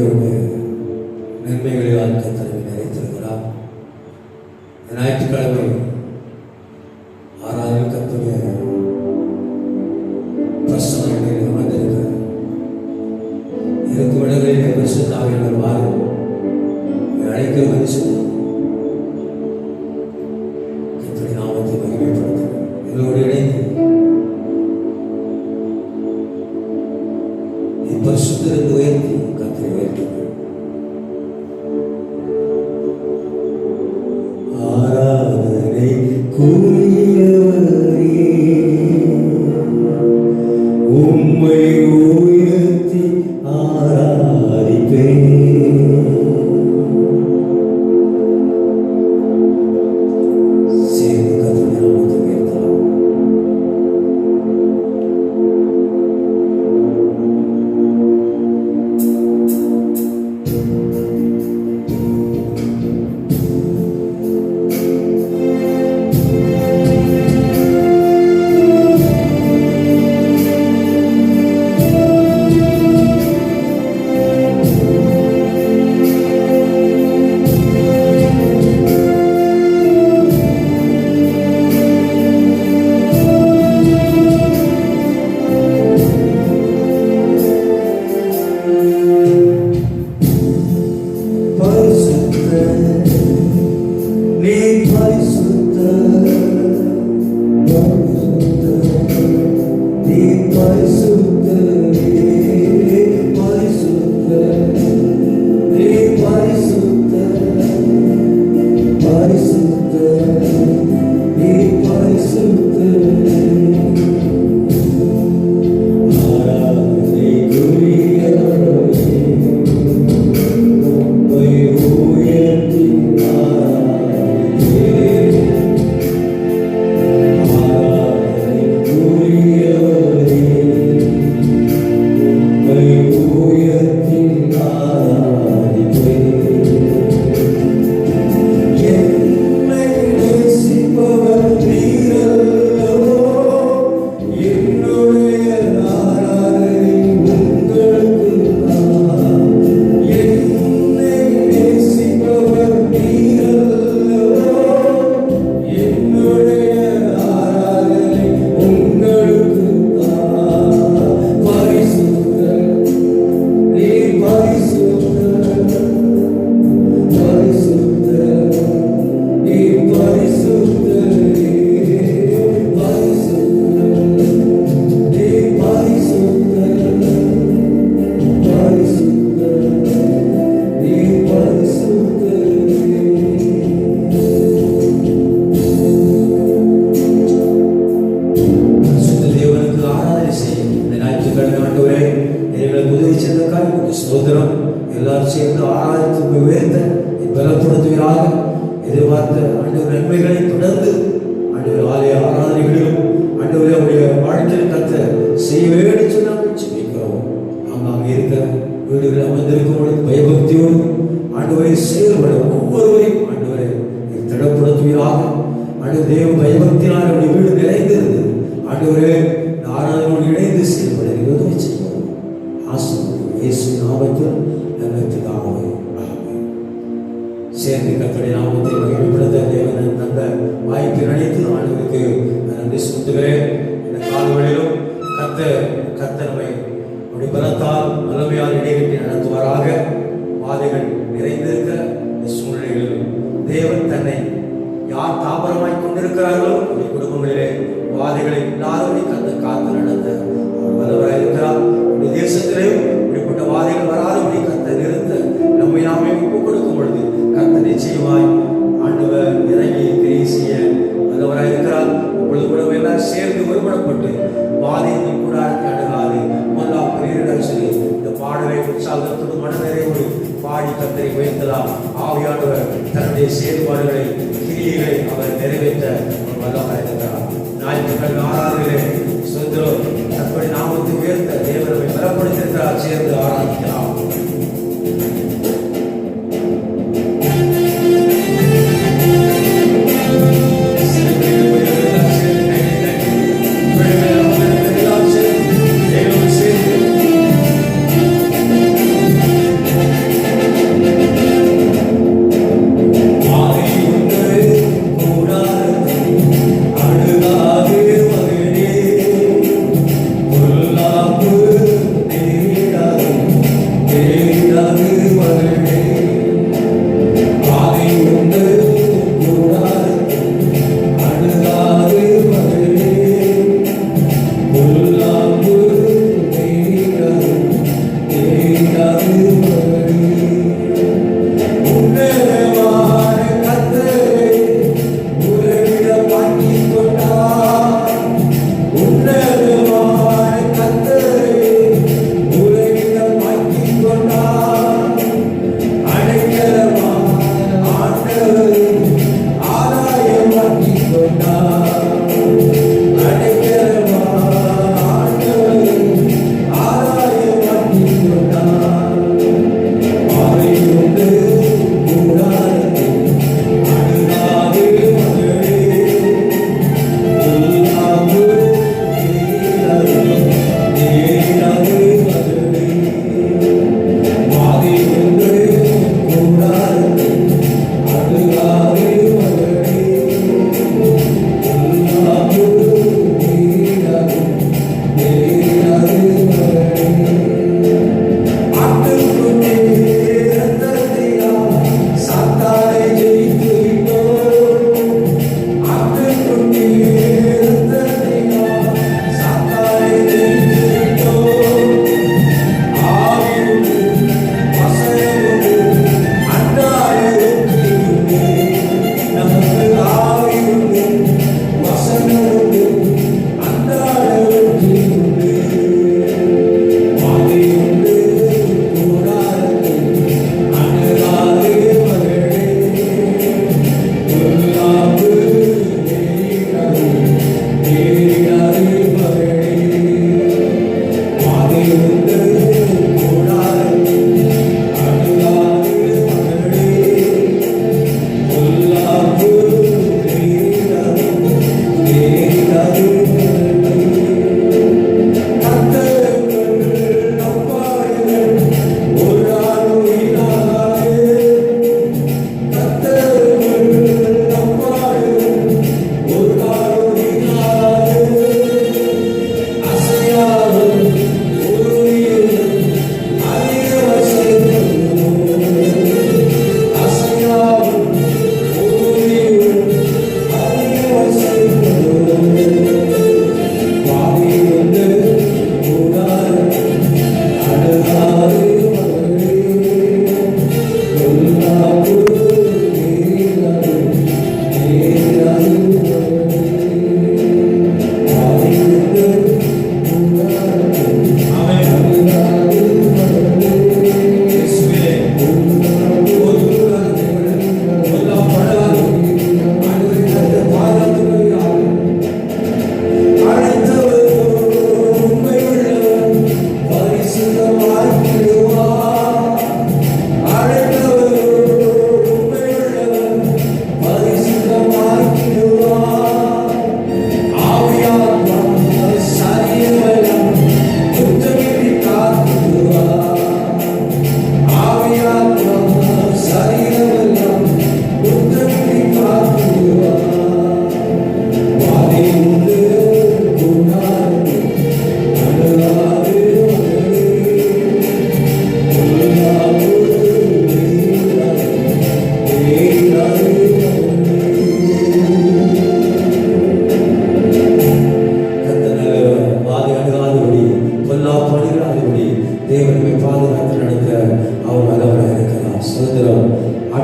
தேவனுடைய நன்மைகளால் கர்த்தரை நிறைத்திருக்கிறார். ஞாயிற்றுக்கிழமை ஆராதனை கர்த்தருடைய பிரசன்னங்களில் அமர்ந்திருக்கிறார். இருக்கும் இடங்களிலே பரிசுத்த ஆவியானவர் வாரும் அழைக்கிற மனுஷன் கர்த்தருடைய நாமத்தை மகிமைப்படுத்தும். இதோடு இணைந்து பரிசுத்தத்தை உயர்த்தி கர்த்தரை உயர்த்துங்கள். ஆராதனை கூறியவரே உம்மை உயர்த்தி ஆராதிப்பேன். சேர்ந்து கர்த்தருடைய நாமத்தை உயர்த்தலாம். எல்லாரும் சேர்ந்து ஆராய்ச்சி உயர்த்த பலப்படுத்துவீராக. எதிர்பார்த்த ஆண்டவர் நன்மைகளை தொடர்ந்து ஆண்டவர் ஆலய ஆராதனைகளிலும் ஆண்டவரே அவருடைய வாழ்க்கையில் கத்த செய்ய வேண்டும் சொன்னாங்க ஜெபிக்கிறோம். அங்கே இருக்கிற வீடுகளில் அமர்ந்திருக்கும் பொழுது பயபக்தியோடு ஆண்டவரை செயல்பட ஒவ்வொருவரையும் ஆண்டவரை திடப்படுத்துவீராக. ஆண்டவர் தேவ பயபக்தினால் அவருடைய வீடு நிறைந்திருந்தது. ஆண்டவரே ஆராதனோடு இணைந்து செயல்பட உதவி செய்வோம். ஆசீர்வதியும் இயேசு நாமத்தில் நல்லதாகவே சேர்ந்து கர்த்தருடைய நாமத்தை மகிமைப்படுத்த தேவன் தந்த வாய்ப்பை நினைத்து ஆண்டவருக்கு நன்றி செலுத்துகிறேன். இந்த காலவெளியிலும் கர்த்தர் நம்மை பலத்தால் வல்லமையால் இடைவெட்டி நடத்துவாராக. வாதைகள் நிறைந்திருக்கிற இந்த சூழ்நிலைகளிலும் தேவன் தன்னை யார் தாபரமாய் கொண்டிருக்கிறார்களோ அந்த குடும்பங்களிலே வாதைகளை இல்லாதபடி கர்த்தர் காத்து நடத்த அவர் வல்லவராக இருக்கிறார். இந்த தேசத்திலேயும் இப்படிப்பட்ட வாதைகள் வராதபடி கர்த்தர் நிறுத்த நம்மை நாமே ஒப்புக் கொடுக்கும் பொழுது கர்த்தர் நிச்சயமாய் ஆண்டவர் இறங்கி கிரியை செய்ய வல்லவராக இருக்கிறார். இப்பொழுது கூட எல்லாம் சேர்ந்து ஒருபடப்பட்டு வாதையின் கூடாரத்தை அணுகாது முதலாம் பெரியரிடம் சொல்லி இந்த பாடலை உற்சாகத்தோடு மனநிறைவோடு பாடி கர்த்தரை உயர்த்தலாம். ஆவியானவர் தன்னுடைய செயல்பாடுகளை கிரியைகளை அவர் நிறைவேற்ற வல்லவராக இருக்கிறார். ஞாயிற்றுக்கிழமை ஆராதனையிலே சுதந்திரம் தன்னுடைய நாமத்தை உயர்த்த தேவனை பலப்படுத்தியிருக்கிறார். சேர்ந்து ஆராதிக்கலாம்.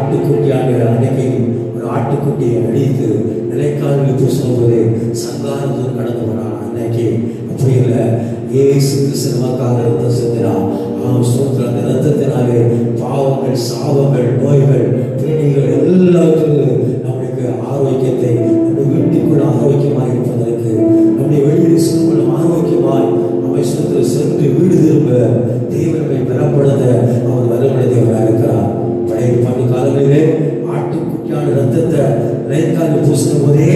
ஆட்டுக்குட்டியாக அன்னைக்கு ஒரு ஆட்டுக்குட்டியை அடித்து நிலைக்காலில் பூசும்போது சங்காரத்தோடு கடந்து போனான். அன்னைக்கு அப்படி இல்லை, இயேசு கிறிஸ்து நமக்காக ரத்தம் சிந்தினார். ஸ்தோத்திரம். அந்த ரத்தத்தினாலே பாவங்கள், சாபங்கள், நோய்கள், பிணிகள் எல்லாவற்றிலும் நம்மளுக்கு ஆரோக்கியத்தை, நம்முடைய வீட்டுக்குள் ஆரோக்கியமாக இருப்பதற்கு, நம்முடைய வெளியில் சூழ்நிலை ஆரோக்கியமாய் அமைச்சத்தில் சென்று வீடு திரும்ப தேவனை பெறப்படுத்த அவர் வல்லமை தேவனாக இருக்கிறார். பழைய பாட்டு காலங்களிலே ஆட்டுக்குட்டியான ரத்தத்தை நிலைக்காலில் பூசின போதே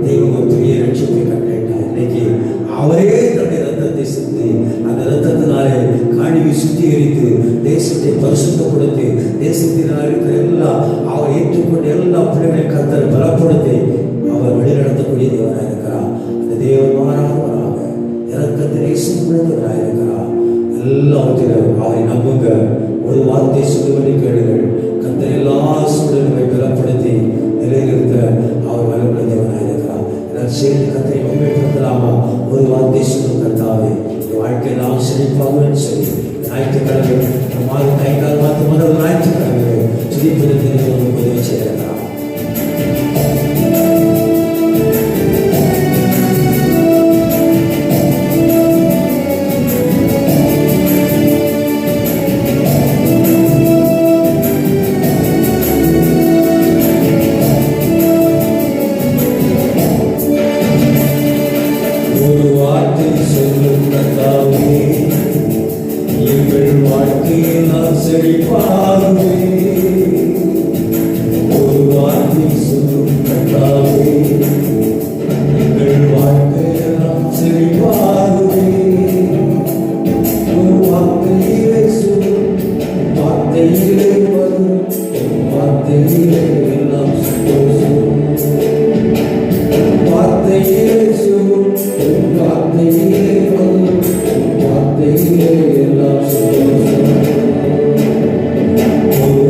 தெய்வம் ஒரு பெரிய ரட்சிப்பை கட்டிட்டார். இன்னைக்கு அவரே தன்னுடைய ரத்தத்தை சிந்தி அந்த ரத்தத்தினாலே காணியை சுத்திகரித்து தேசத்தை பரிசுத்தப்படுத்தி தேசத்தினால் இருக்கிற எல்லாம் அவர் ஏற்றுக்கொண்ட எல்லா பிள்ளைகளை கர்த்தர் பலப்படுத்தி அவர் வழிநடத்தக்கூடிய தேவனாக இருக்கிறார். அந்த தேவன் மாறாதவராக இரக்கத்திலே சுமந்தவராக இருக்கிறார். எல்லாவற்றிலும் அவரை நம்புங்க. ஒரு வார்த்தை சொல்லுவதை கேளுங்கள். கர்த்தர் எல்லா சூழல்களை பலப்படுத்தி நிலைநிறுத்த அவர் வல்லமை தேவனாக இருக்கிறார். என்னால் சேர்ந்து கர்த்தரை மகிமைப்படுத்தலாமா? ஒரு வார்த்தை சொல்லும் கர்த்தாவே, என் வாழ்க்கையில் நான் செழிப்பாகன்னு சொல்லி ஞாயிற்றுக்கிழமை மாதம் 5 மாதம் முதல் ஞாயிற்றுக்கிழமை சுதிப்பதற்கு உதவி செய்யலாம். ஒரு வார்த்தை சொல்லும் கர்த்தாவே, எங்கள் வாழ்க்கையில் நான் செழிப்பாகவே. ஒரு வார்த்தை சொல்லும் கர்த்தாவே, எங்கள் வாழ்க்கையில் நான் செழிப்பாகவே. ஒரு வார்த்தையிலே சொல்லும், வார்த்தையிலே வரும், வார்த்தையிலே எல்லாம் சந்தோஷம். வார்த்தையிலே சொல்லும், வார்த்தையிலே வரும், வார்த்தையிலே எல்லாம் சந்தோஷம். ஒரு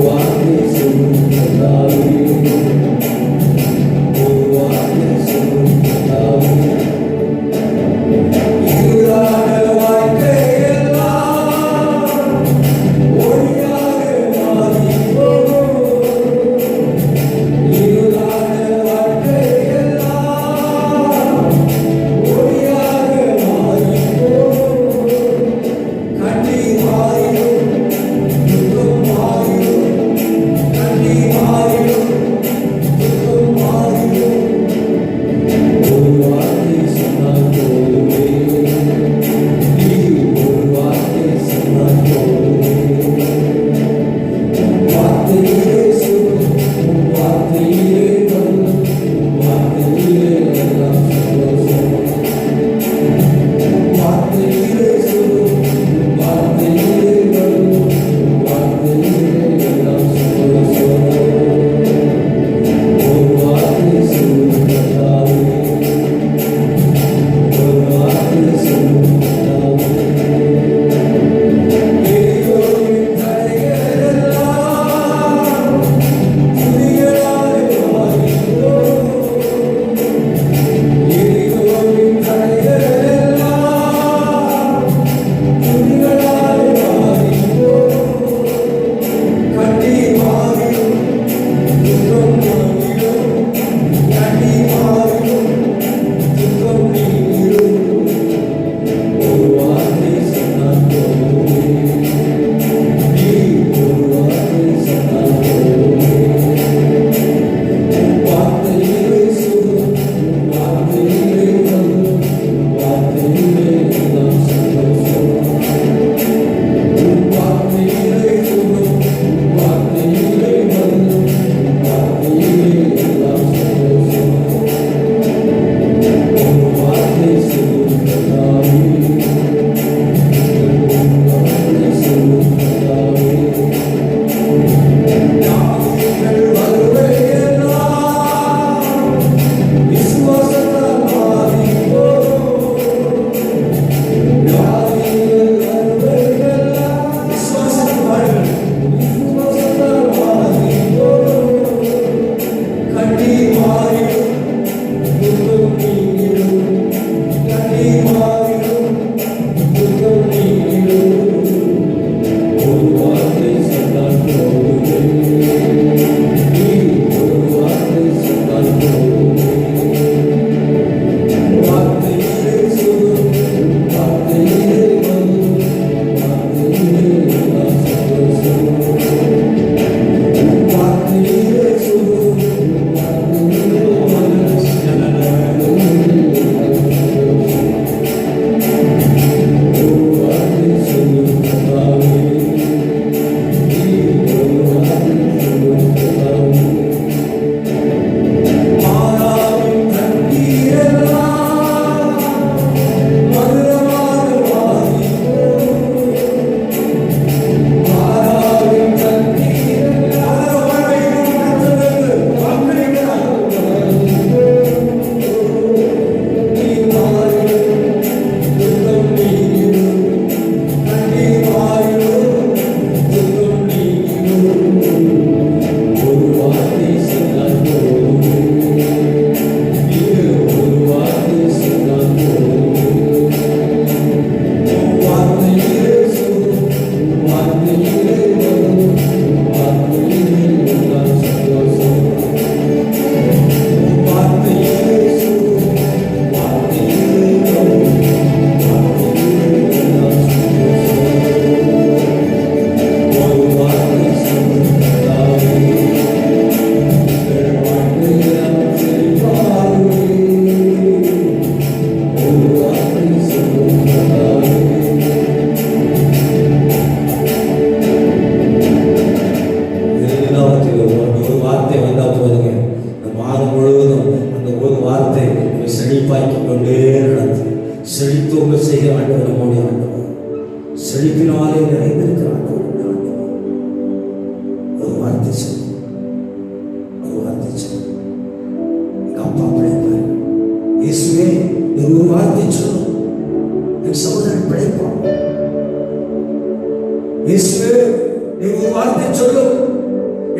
நீ ஒரு வார்த்தை சொல்லும்,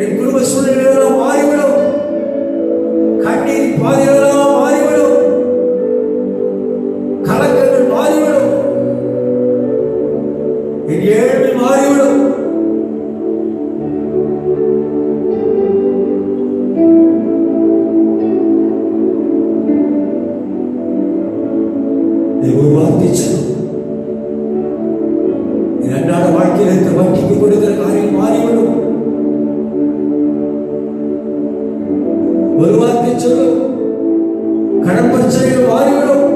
என் குடும்ப சூழ்நிலைகளெல்லாம் மாறிவிடும். கண்ணீர் பாதைகளெல்லாம் மாறிவிடும். கலக்கங்கள் மாறிவிடும். என் ஏழ்மை மாறிவிடும். ஒரு வார்த்தை சொல்லும், என் அன்றாட வாழ்க்கையில் இருக்கிற வட்டிக்கு கொடுக்கிற காரியம் மாறிவிடும். ஒரு வார்த்தை சொல்லும், கடன் பிரச்சனைகள் மாறிவிடும்.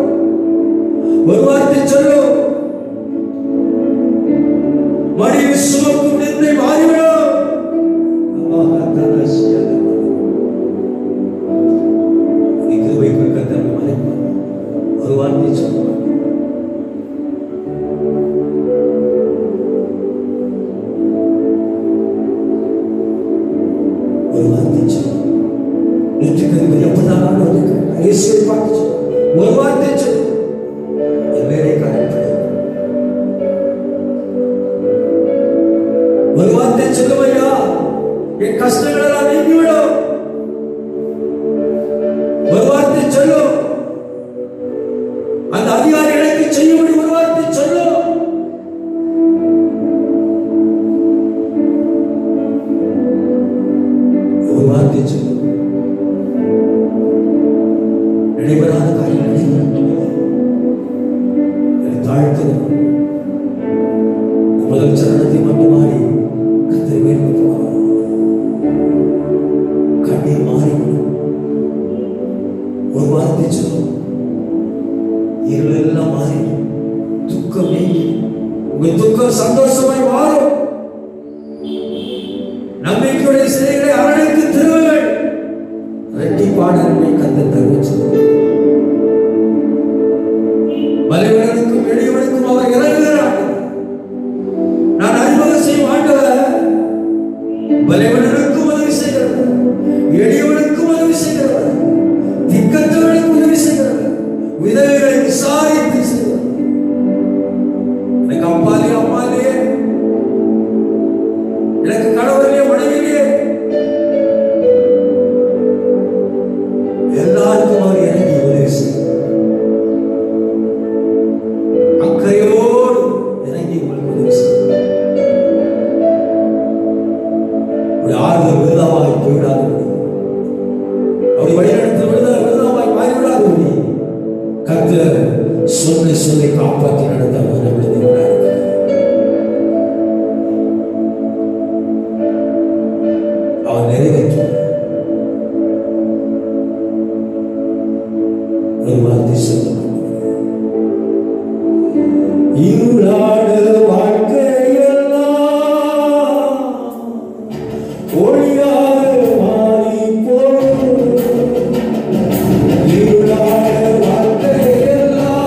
ஒரு வார்த்தை சொல்லும், மடியில் சுமக்கும் நிந்தை மாறிவிடும். ஒரு வார்த்தை சொல்லும், ஒரு வார்த்தை சொல்லும். நெற்றிக்கதிகள் எப்பதான் இயேசுவை பார்த்து ஒரு வார்த்தை சொல்லும், வேலை காணப்படும். ஒரு வார்த்தை சொல்லும், ஐயா என் கஷ்டங்கள் எல்லாம் நீங்கிவிடும். ஒரு வார்த்தை சொல்லும், அந்த அதிகாரி எனக்கு செய்ய முடியும். ஒரு வார்த்தை சொல்லும். ஒரு வார்த்தை சொல்லும், நடைபெறாத காரியம் தாழ்த்து முதல் சரணத்தை மட்டும் மாறி கத்தரை உயர்த்துவார். கண்ணீர் மாறிவிடும். ஒரு வார்த்தை சொல்லும், இருள் எல்லாம் மாறிடும். துக்கம் நீங்கி உங்க துக்கம் சந்தோஷமாய் மாறும். நம்பிக்கையுடைய சிலைகளை அரணைக்கு திருவுங்கள். இரட்டிப்பாடலை கத்த தருவ பலவீனனுக்கும் எளியவனுக்கும் அவர் இறங்குகிறார். நான் அறிமுகம் செய்யும் ஆண்டவர் பலவீனனுக்கும் உதவி செய்கிறவர், எளியவனுக்கும் உதவி செய்கிறவர், திக்கற்றவனுக்கும் உதவி செய்கிறவர், விதவைகளை விசாரித்து செய்கிறவர். எனக்கு அப்பாலே அம்மாலே, எனக்கு கணவரிலே மனைவிலே, எல்லாருக்கும் அவர் இறங்கி உதவி செய்கிறார். அக்கறையோடு இறங்கி உங்களுக்கு உதவி செய்கிறார். ஆறுதல் விருதாவாய் போய்விடாதபடி, அவருடைய வழிநடத்தல் விருதாவாய் மாறிவிடாதபடி கர்த்தர் சொல்லை காப்பாற்றி நடத்த விரும்புகிறார். அவர் நிறைவேற்ற ஒரு வார்த்தை சொல்ல இருளாடு வாழ்க்கையெல்லாம் ஒளியாக மாறி போடும். இருளாடு வாழ்க்கையெல்லாம்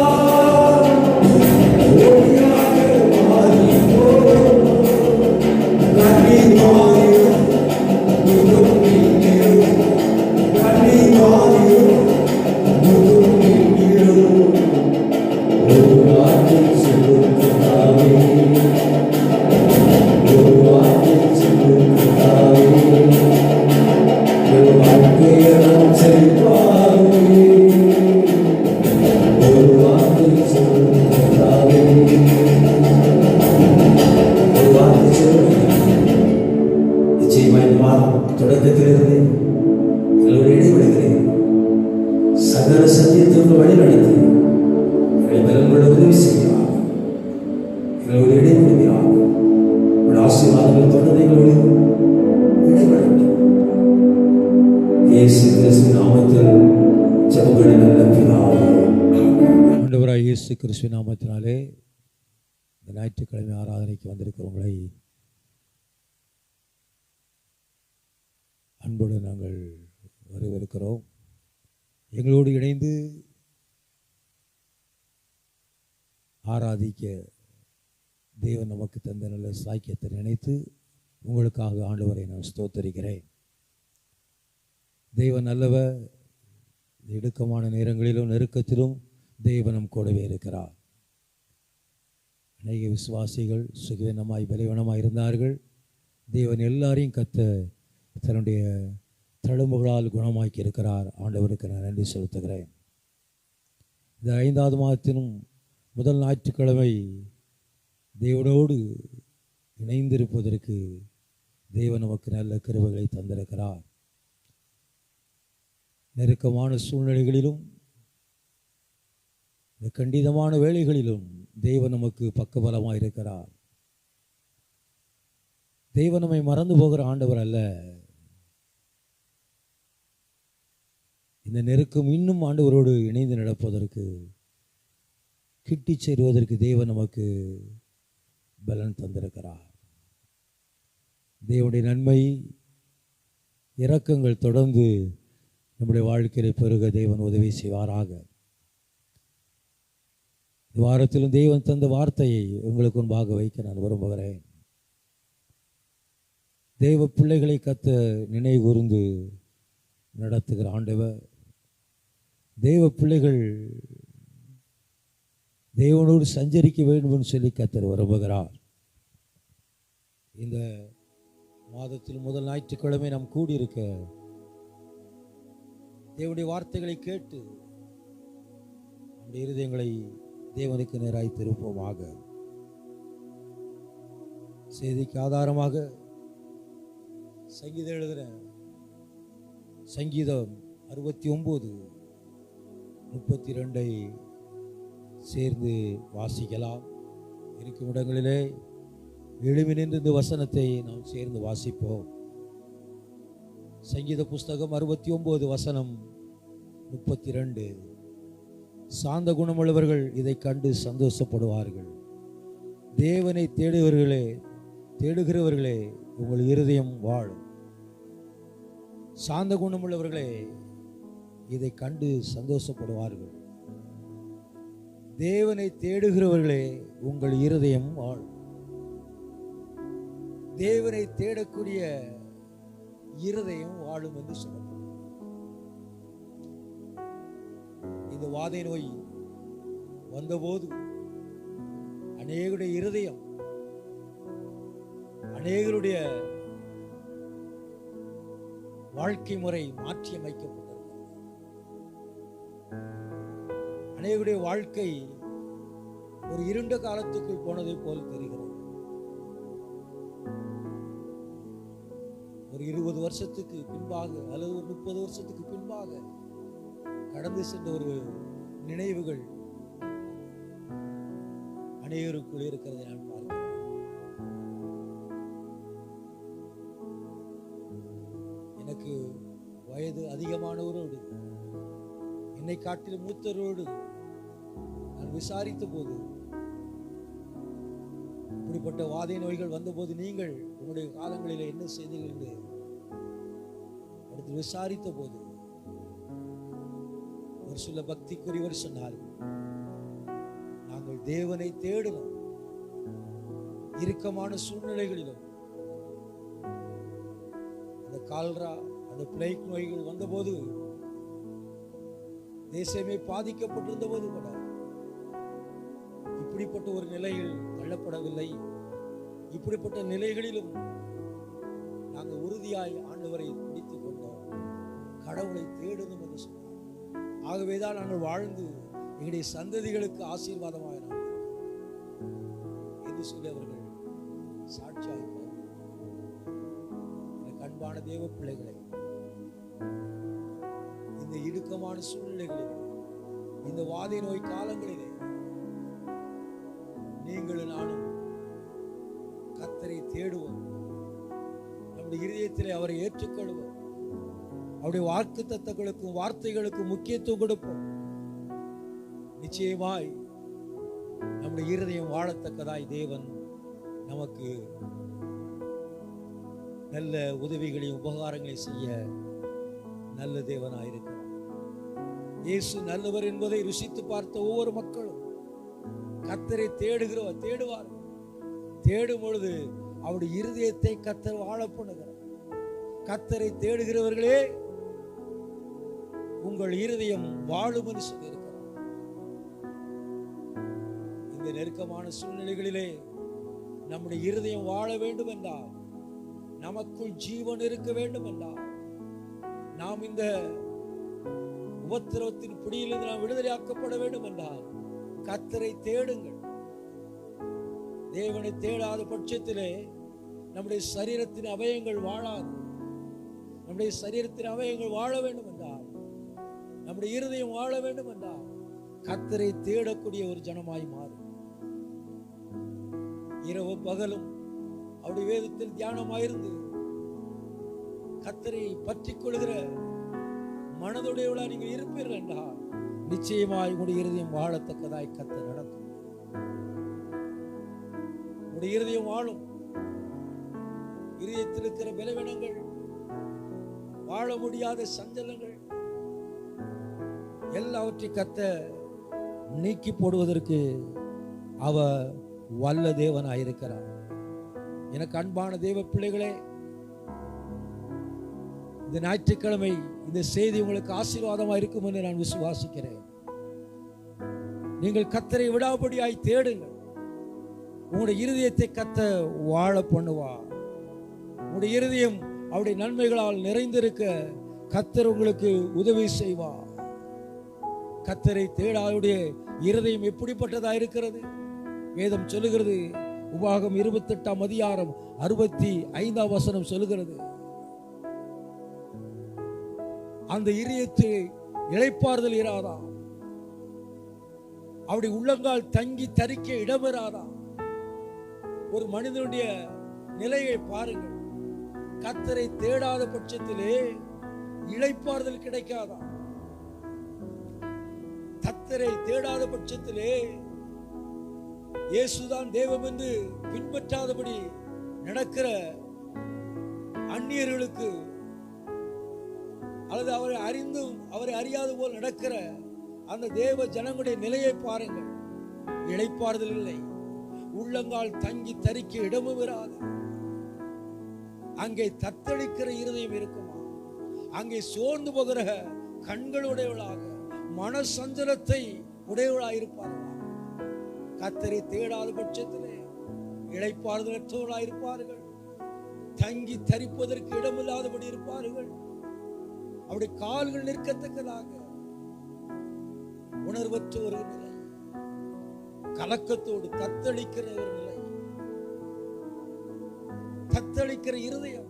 ஒளியாக மாறி போடும். கண்ணீர் மாறிடும், துக்கம் நீங்கிடும். கண்ணீர் மாறிடும், துக்கம் நீங்கிடும். ஒரு வார்த்தை சொல்லும் கர்த்தாவே, ஒரு வார்த்தை சொல்லும் கர்த்தாவே, ஒரு வாழ்க்கையெல்லாம் செழிப்பாகவே. ஒரு வார்த்தை சொல்லும் கர்த்தாவே, ஒரு வார்த்தை சொல்லும். நிச்சயமாக இந்த மாதம் தொடக்கத்திலிருந்து எங்களோடு இடைவிடுகிறேன். சகல சத்தியத்திற்கு வழி நடத்தி எங்களோட உதவி செய்கிறார். எங்களோடு இடைவிடுகிறார். உங்களுடைய ஆசீர்வாதங்கள் தொடர்ந்து எங்களோடு இடைவிடட்டும். இயேசு கிறிஸ்து நாமத்தில் ஜெபங்களை நல்ல பிதாவே. ஆண்டவராகிய இயேசு கிறிஸ்து நாமத்தினாலே இந்த ஞாயிற்றுக்கிழமை ஆராதனைக்கு வந்திருக்கிறவங்களை அன்போடு நாங்கள் வரவேற்கிறோம். எங்களோடு இணைந்து ஆராதிக்க தேவன் நமக்கு தந்த நல்ல சாக்கியத்தை நினைத்து உங்களுக்காக ஆண்டவரை நான் ஸ்தோத்தரிக்கிறேன். தேவன் நல்லவர். இடுக்கமான நேரங்களிலும் நெருக்கத்திலும் தேவனம் கூடவே இருக்கிறார். அநேக விசுவாசிகள் சுகவீனமாய் பலவீனமாய் இருந்தார்கள். தேவன் எல்லாரையும் தன்னுடைய தழும்புகளால் குணமாக்கி இருக்கிறார். ஆண்டவருக்கு நான் நன்றி செலுத்துகிறேன். இந்த 5வது மாதத்தினும் முதல் ஞாயிற்றுக்கிழமை தேவனோடு இணைந்திருப்பதற்கு தேவன் நமக்கு நல்ல கிருபைகளை தந்திருக்கிறார். நெருக்கமான சூழ்நிலைகளிலும் இந்த கண்டிதமான வேளைகளிலும் தேவன் நமக்கு பக்கபலமாக இருக்கிறார். தேவன் நம்மை மறந்து போகிற ஆண்டவர் அல்ல. இந்த நெருக்கம் இன்னும் ஆண்டவரோடு இணைந்து நடப்பதற்கு, கிட்டி சேருவதற்கு தேவன் நமக்கு பலன் தந்திருக்கிறார். தேவனுடைய நன்மை இரக்கங்கள் தொடர்ந்து நம்முடைய வாழ்க்கையை பெருக தேவன் உதவி செய்வாராக. இந்த வாரத்திலும் தேவன் தந்த வார்த்தையை உங்களுக்கு முன்பாக வைக்க நான் விரும்புகிறேன். தேவ பிள்ளைகளை நினைவு கூர்ந்து நடத்துகிற ஆண்டவர், தேவ பிள்ளைகள் தேவனோடு சஞ்சரிக்க வேண்டும் என்று சொல்லி கர்த்தர் விரும்புகிறார். இந்த மாதத்தில் முதல் ஞாயிற்றுக்கிழமை நாம் கூடியிருக்க தேவனுடைய வார்த்தைகளை கேட்டு நம்முடைய இருதயங்களை தேவனுக்கு நேராய் திருப்போமாக. செய்திக்கு ஆதாரமாக சங்கீதம் எழுதுகிற சங்கீதம் 69:32 சேர்ந்து வாசிக்கலாம். இருக்கும் இடங்களிலே எழுமி நின்று இந்த வசனத்தை நாம் சேர்ந்து வாசிப்போம். சங்கீத புஸ்தகம் 69:32. சாந்த குணமுள்ளவர்கள் இதை கண்டு சந்தோஷப்படுவார்கள். தேவனை தேடுகிறவர்களே உங்கள் இருதயம் வாழும். சாந்த குணமுள்ளவர்களே இதை கண்டு சந்தோஷப்படுவார்கள். தேவனை தேடுகிறவர்களே உங்கள் இருதயம் வாழும். தேவனை தேடக்கூடிய இருதயம் வாழும் என்று சொல்லப்படும். இந்த வாதை நோய் வந்தபோது அநேகருடைய இருதயம், அநேகருடைய வாழ்க்கை முறை மாற்றி அமைக்கப்பட்டது. அநேகருடைய வாழ்க்கை ஒரு இருண்ட காலத்துக்குள் போனதை போல் தெரிகிறது. ஒரு 20 வருஷத்துக்கு பின்பாக அல்லது ஒரு 30 வருஷத்துக்கு பின்பாக கடந்து சென்ற ஒரு நினைவுகள் அநேகருக்குள் இருக்கிறதை நான் பார்க்கிறேன். எனக்கு வயது அதிகமானவரோடு, என்னை காட்டிலும் மூத்தவரோடு நான் விசாரித்த போது, இப்படிப்பட்ட வாதை நோய்கள் வந்தபோது நீங்கள் உங்களுடைய காலங்களில் என்ன செய்தீர்கள் என்று அடுத்து விசாரித்த போது ஒரு சில பக்திக்குரியவர் சொன்னார்கள், நாங்கள் தேவனை தேடணும். இறுக்கமான சூழ்நிலைகளிலும் அந்த கால்ரா, அந்த பிளேக் நோய்கள் வந்தபோது தேசமே பாதிக்கப்பட்டிருந்த போது கூட இப்படிப்பட்ட ஒரு நிலையில் தள்ளப்படவில்லை. இப்படிப்பட்ட நிலைகளிலும் நாங்கள் உறுதியாய் ஆண்டவரை பிடித்துக் கொண்டோம். கடவுளை தேடணும் என்று சொன்னார். ஆகவேதான் நாங்கள் வாழ்ந்து எங்களுடைய சந்ததிகளுக்கு ஆசீர்வாதமாக என்று சொல்லி அவர்கள் சாட்சியாயிருப்பார்கள். எனக்கு அன்பான தேவ பிள்ளைகளை, இந்த இடுக்கமான சூழ்நிலைகளிலே, இந்த வாதை நோய் காலங்களிலே நீங்களும் நானும் கர்த்தரை தேடுவோம். நம்முடைய இருதயத்திலே அவரை ஏற்றுக்கொள்வோம். அவருடைய வாக்குத்தத்தங்களுக்கும் வார்த்தைகளுக்கும் முக்கியத்துவம் கொடுப்போம். நிச்சயமாய் நம்முடைய இருதயம் வாழத்தக்கதாய் தேவன் நமக்கு நல்ல உதவிகளையும் உபகாரங்களையும் செய்ய நல்ல தேவனாயிருக்கிறார். இயேசு நல்லவர் என்பதை ருசித்து பார்த்த ஒவ்வொரு மக்களும் கர்த்தரை தேடுவார்கள். தேடும் பொழுது அவருடைய இருதயத்தை கர்த்தர் வாழ பண்ணுகிறார். கர்த்தரை தேடுகிறவர்களே உங்கள் இருதயம் வாழும் என்று சொல்லியிருக்கிறார். இந்த நெருக்கமான சூழ்நிலைகளிலே நம்முடைய இருதயம் வாழ வேண்டும் என்றால் நமக்குள் ஜீவன் இருக்க வேண்டும் என்றால், நாம் இந்த உபத்திரவத்தின் பிடியிலிருந்து நாம் விடுதலையாக்கப்பட வேண்டும் என்றால் கர்த்தரை தேடுங்கள். தேவனை தேடாத பட்சத்திலே நம்முடைய சரீரத்தின் அவயங்கள் வாழாது. நம்முடைய சரீரத்தின் அவயங்கள் வாழ வேண்டும் என்றால், நம்முடைய இருதயம் வாழ வேண்டும் என்றால் கர்த்தரை தேடக்கூடிய ஒரு ஜனமாய் மாறும். இரவு பகலும் அவருடைய வேதத்தில் தியானமாயிருந்து கர்த்தரை பற்றி கொள்கிற மனதுடையவளா நீங்கள் இருப்பீர்கள் என்றால் நிச்சயமாய் உங்களுடைய இருதயம் வாழத்தக்கதாய் கர்த்தர் நடத்தும். உங்களுடைய இருதயம் வாழும். இருதயத்தில் இருக்கிற பலவீனங்கள், வாழ முடியாத சஞ்சலங்கள் எல்லாவற்றையும் கர்த்தர் நீக்கி போடுவதற்கு அவர் வல்ல தேவனாயிருக்கிறார். எனக்கு அன்பான தேவ பிள்ளைகளே, இந்த ஞாயிற்றுக்கிழமை இந்த செய்தி உங்களுக்கு ஆசீர்வாதமாக இருக்கும் என்று நான் விசுவாசிக்கிறேன். நீங்கள் கர்த்தரை விடாபடியாய் தேடுங்கள். உங்களுடைய இருதயத்தை கர்த்தர் வாழ பண்ணுவார். உங்களுடைய இருதயம் அவருடைய நன்மைகளால் நிறைந்திருக்க கர்த்தர் உங்களுக்கு உதவி செய்வார். கர்த்தரை தேடாவுடைய இருதயம் எப்படிப்பட்டதா இருக்கிறது? வேதம் சொல்லுகிறது, உபாகம் 28ஆம் அதிகாரம் 65ஆம் வசனம் சொல்லுகிறது, அந்த இருதயத்தில் இளைப்பாறுதல் இராதா, அவருடைய உள்ளங்கால் தங்கி தரிக்க இடம்பெறாதா. ஒரு மனிதனுடைய நிலையை பாருங்கள். கர்த்தரை தேடாத பட்சத்திலே இளைப்பாறுதல் கிடைக்காதா? கர்த்தரை தேடாத பட்சத்திலே இயேசுதான் தெய்வம் என்று பின்பற்றாதபடி நடக்கிற அந்நியர்களுக்கு, அல்லது அவரை அறிந்தும் அவரை அறியாது போல் நடக்கிற அந்த தேவ ஜனங்களுடைய நிலையை பாருங்கள். இளைப்பாறுதல் இல்லை. உள்ளங்கால் தங்கி தரிக்க இடமும் வராது. அங்கே தத்தளிக்கிற இருதயம் இருக்குமா? அங்கே சோர்ந்து போகிற கண்களுடையவளாக மன சஞ்சலத்தை உடையவளாக இருப்பார்களா? கர்த்தரை தேடாத பட்சத்திலே இளைப்பாறுதலற்றவர்களாக இருப்பார்கள். தங்கி தரிப்பதற்கு இடமில்லாதபடி இருப்பார்கள். அவருடைய கால்கள் நிற்கத்தக்கதாக உணர்வற்ற ஒரு நிலை, கலக்கத்தோடு தத்தளிக்கிற ஒரு நிலை, தத்தளிக்கிற இருதயம்,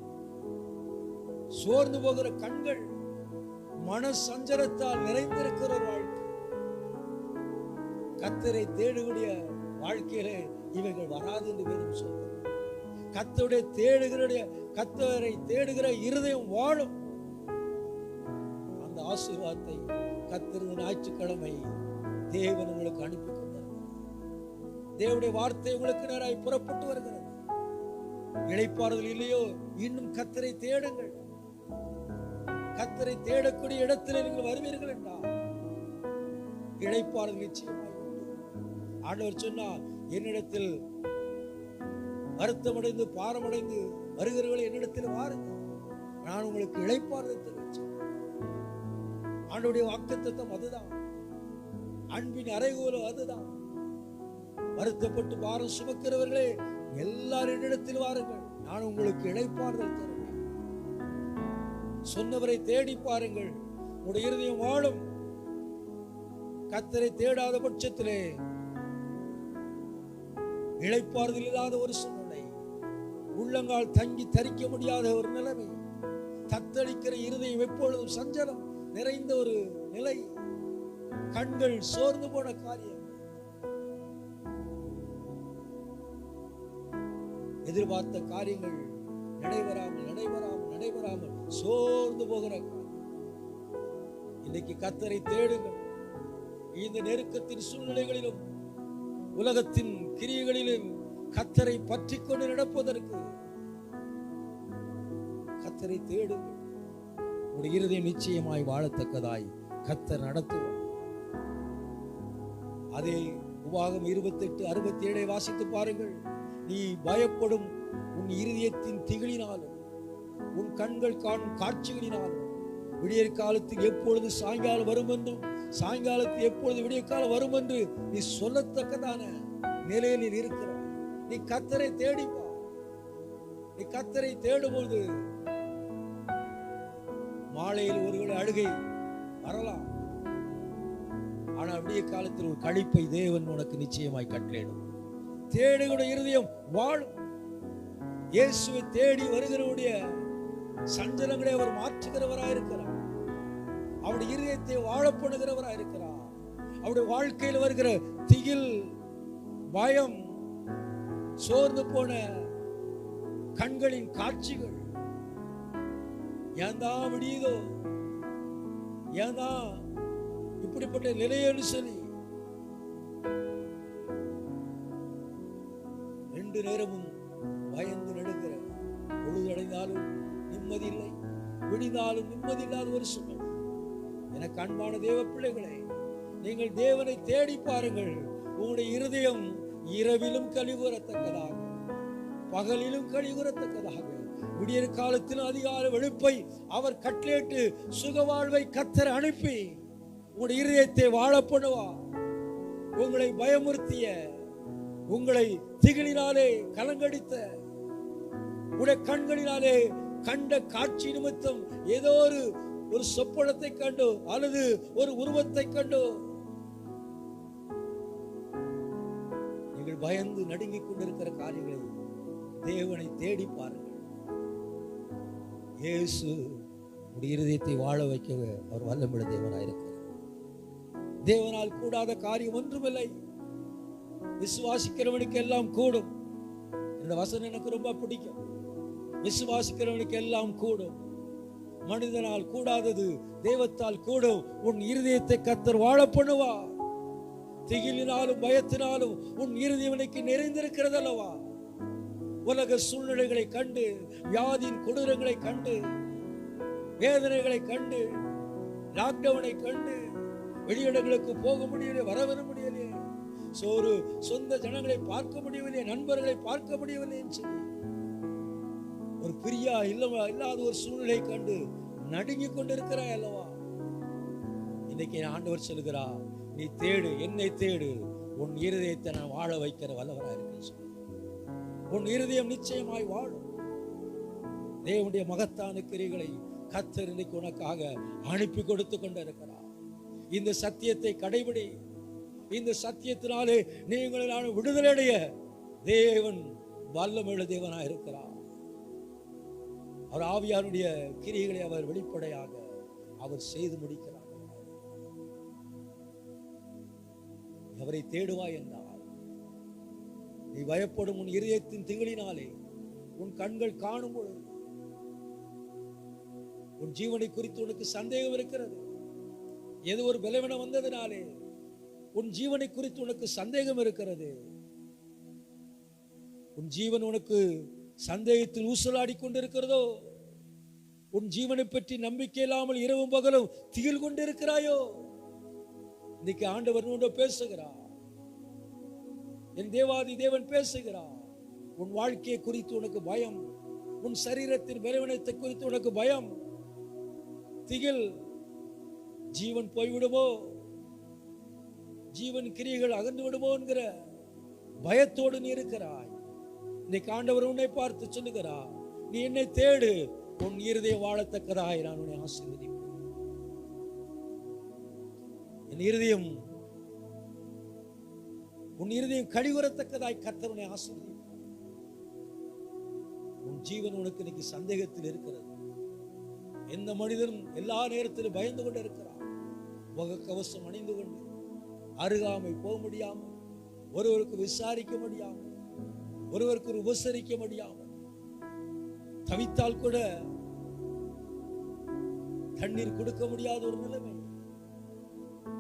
சோர்ந்து போகிற கண்கள், மன சஞ்சலத்தால் நிறைந்திருக்கிற ஒரு வாழ்க்கை. கர்த்தரை தேடுகிற வாழ்க்கையிலே இவைகள் வராது என்று வேதம் சொல்கிறது. கர்த்தரை தேடுகிற இருதயம் வாழும். அந்த ஆசீர்வாதத்தை கர்த்தர் ஞாயிற்றுக்கிழமை தேவன் உங்களுக்கு அனுப்பி கொண்டார். தேவனுடைய வார்த்தை உங்களுக்கு நேராய் புறப்பட்டு வருகிறது. இளைப்பாறுதல் இல்லையோ, இன்னும் கர்த்தரை தேடுங்கள். கர்த்தரை தேடக்கூடிய இடத்தில் நீங்கள் வருவீர்கள் என்றால் இளைப்பாறுதல் நிச்சயமாக. ஆண்டவர் சொன்னார், என்னிடத்தில் வருத்தமடைந்து பாரமடைந்து வருகிறவர்கள் என்னிடத்தில் வாருங்கள், நான் உங்களுக்கு இளைப்பாறுதல் தெரிவிச்சேன். ஆண்டவருடைய வாக்குத்தத்தம் அதுதான். அன்பின் அறைகோலும் அதுதான். வருத்தப்பட்டு பாரம் சுமக்கிறவர்களே எல்லாரும் என்னிடத்தில் வாருங்கள், நான் உங்களுக்கு இளைப்பாறுதல் தருவேன். சொன்னவரை தேடி பாருங்கள், உங்களுடைய இருதயம் வாழும். கர்த்தரை தேடாத பட்சத்திலே இளைப்பாறுதல் இல்லாத ஒரு சூழ்நிலை, உள்ளங்கால் தங்கி தரிக்க முடியாத ஒரு நிலைமை, தத்தளிக்கிற இருதயம் எப்பொழுதும் சஞ்சலம் நிறைந்த ஒரு நிலை, கண்கள் சோர்ந்து போன காரியம், எதிர்பார்த்த காரியங்கள் நடைபெறாமல் சோர்ந்து போகிற காரியம். இன்னைக்கு கர்த்தரை தேடுங்கள். இந்த நெருக்கத்தின் சூழ்நிலைகளிலும் உலகத்தின் கிரியைகளிலும் கர்த்தரை பற்றி கொண்டு நடப்பதற்கு கர்த்தரை தேடுங்கள். உங்களுடைய இருதயம் நிச்சயமாய் வாழத்தக்கதாய் கர்த்தர் நடத்துவார். அதே உபாகம் 28:67 வாசித்து பாருங்கள். நீ பயப்படும் உன் இருதயத்தின் திகிலினாலும் உன் கண்கள் காணும் காட்சிகளினாலும் விடியற் காலத்தில் எப்பொழுது சாயங்காலம் வரும் என்றும் சாயங்காலத்தில் எப்பொழுது விடிய காலம் வரும் என்று நீ சொல்லத்தக்கதான நிலையில் இருக்கிறாய். நீ கர்த்தரை தேடிப்பா. நீ கர்த்தரை தேடும்போது மாலையில் ஒருவேளை அழுகை வரலாம், ஆனால் அப்படியே காலத்தில் ஒரு களிப்பை தேவன் உனக்கு நிச்சயமாய் கட்டளையிடும். தேடுகிற இருதயம் வாழும். இயேசுவை தேடி வருகிறவருடைய சஞ்சலங்களை அவர் மாற்றுகிறவராயிருக்கிறார். அவருடைய இருதயத்தை வாழப்படுகிறவராயிருக்கிறார். அவருடைய வாழ்க்கையில் வருகிற திகில், பயம், சோர்ந்து போன கண்களின் காட்சிகள், ஏன் தான் விடியுதோ, ஏன் தான் இப்படிப்பட்ட நிலையன்னு சொல்லி ரெண்டு நேரமும் பயந்து நடுங்கிற, பொழுதடைந்தாலும் நிம்மதி இல்லை, விடிந்தாலும் நிம்மதி இல்லாத ஒரு சூழ்நிலை. எனக்கு அன்பான தேவ பிள்ளைகளே, நீங்கள் தேவனை தேடி பாருங்கள். உங்களுடைய இருதயம் இரவிலும் கழிவுறத்தக்கதாக, பகலிலும் கழிவுறத்தக்கதாக, விடிய காலத்திலும் அதிகார வெளுப்பை அவர் கட்டளையிட்டு சுகவாழ்வை கர்த்தர் அனுப்பி உங்களுடைய இருதயத்தை வாழ பண்ணுவார். உங்களை பயமுறுத்திய, உங்களை திகிலினாலே கலங்கடித்த, உடைய கண்களினாலே கண்ட காட்சி நிமித்தம் ஏதோ ஒரு சொப்பனத்தை கண்டோ அல்லது ஒரு உருவத்தை கண்டோ நீங்கள் பயந்து நடுங்கிக் கொண்டிருக்கிற காரியங்களை தேவனை தேடி பாருங்கள். இயேசு உடைய இருதயத்தை வாழ வைக்க அவர் வல்லமுள்ள தேவனாயிருக்கிறார். தேவனால் கூடாத காரியம் ஒன்றுமில்லை. விசுவாசிக்கிறவனுக்கு எல்லாம் கூடும். இந்த வசனம் எனக்கு ரொம்ப பிடிக்கும். விசுவாசிக்கிறவனுக்கு எல்லாம் கூடும். மனிதனால் கூடாதது தெய்வத்தால் கூடும். உன் இருதயத்தை கர்த்தர் வாழ பண்ணுவார். திகிலினாலும் பயத்தினாலும் உன் இருதயவனுக்கு நிறைந்திருக்கிறது அல்லவா? உலக சூழ்நிலைகளை கண்டு, வியாதியின் கொடூரங்களை கண்டு, வேதனைகளை கண்டு, லாக்டவுனை கண்டு, வெளியிடங்களுக்கு போக முடியவில்லை, வரவர முடியலையே, சொந்த ஜனங்களை பார்க்க முடியவில்லை, நண்பர்களை பார்க்க முடியவில்லை என்று சொல்லி ஒரு பிரியா இல்லாத ஒரு சூழ்நிலை கண்டு நடுங்கிக் கொண்டிருக்கிறாய் அல்லவா? இன்னைக்கு ஆண்டவர் சொல்லுகிறார், நீ தேடு, என்னை தேடு, உன் இருதயத்தை நான் வாழ வைக்கிற வல்லவராக இருக்கேன் சொல்லி. உன் இருதயம் நிச்சயமாய் வாழும். தேவனுடைய மகத்தான கிரிகளை கர்த்தர் இன்னைக்கு உனக்காக அனுப்பி கொடுத்து கொண்டிருக்கிறார். இந்த சத்தியத்தை கடைபிடி. இந்த சத்தியத்தினாலே நீங்கள் விடுதலை அடைய தேவன் வல்லமையுள்ள தேவனாக இருக்கிறார். அவர் ஆவியாருடைய கிரியைகளை அவர் வெளிப்படையாக அவர் செய்து முடிக்கிறார். அவரை தேடுவாய் என்றால் நீ பயப்படும் உன் இருதயத்தின் திகிலினாலே உன் கண்கள் காணும் பொழுது உன் ஜீவனை குறித்து உனக்கு சந்தேகம் இருக்கிறது. ஏதோ ஒரு பலவீனம் வந்ததினாலே உன் ஜீவனை குறித்து உனக்கு சந்தேகம் இருக்கிறது. உன் ஜீவன் உனக்கு சந்தேகத்தில் ஊசலாடி கொண்டிருக்கிறதோ, உன் ஜீவனை பற்றி நம்பிக்கை இல்லாமல் இரவும் பகலும் திகில் கொண்டிருக்கிறாயோ, இன்னைக்கு ஆண்டவர் பேசுகிறார். என் தேவாதி தேவன் பேசுகிறார். உன் வாழ்க்கையை குறித்து உனக்கு பயம், உன் சரீரத்தின் பலவீனத்தை குறித்து உனக்கு பயம், திகில், ஜீவன் போய்விடுமோ, ஜீவன் கிரியைகள் அகன்று விடுமோ என்கிற பயத்தோடு நீ இருக்கிறாய். இன்னைக்கு ஆண்டவர் உன்னை பார்த்து சொல்லுகிறார், நீ என்னை தேடு, உன் இருதயம் வாழத்தக்கதாய் நான் உன்னை ஆசீர்வதிப்பேன். என் இருதயம், உன் இருதயம் கழிவுறத்தக்கதாய் கர்த்தர் உன்னை ஆசீர்வதிப்பார். உன் ஜீவன் உனக்கு இன்னைக்கு சந்தேகத்தில் இருக்கிறது. எந்த மனிதனும் எல்லா நேரத்திலும் பயந்து கொண்டு இருக்கிறார். முகக்கவசம் அணிந்து கொண்டு அருகாமை போக முடியாமல், ஒருவருக்கு விசாரிக்க முடியாமல், ஒருவருக்கு உபசரிக்க முடியாமல், தவித்தால் கூட தண்ணீர் கொடுக்க முடியாத ஒரு நிலைமை.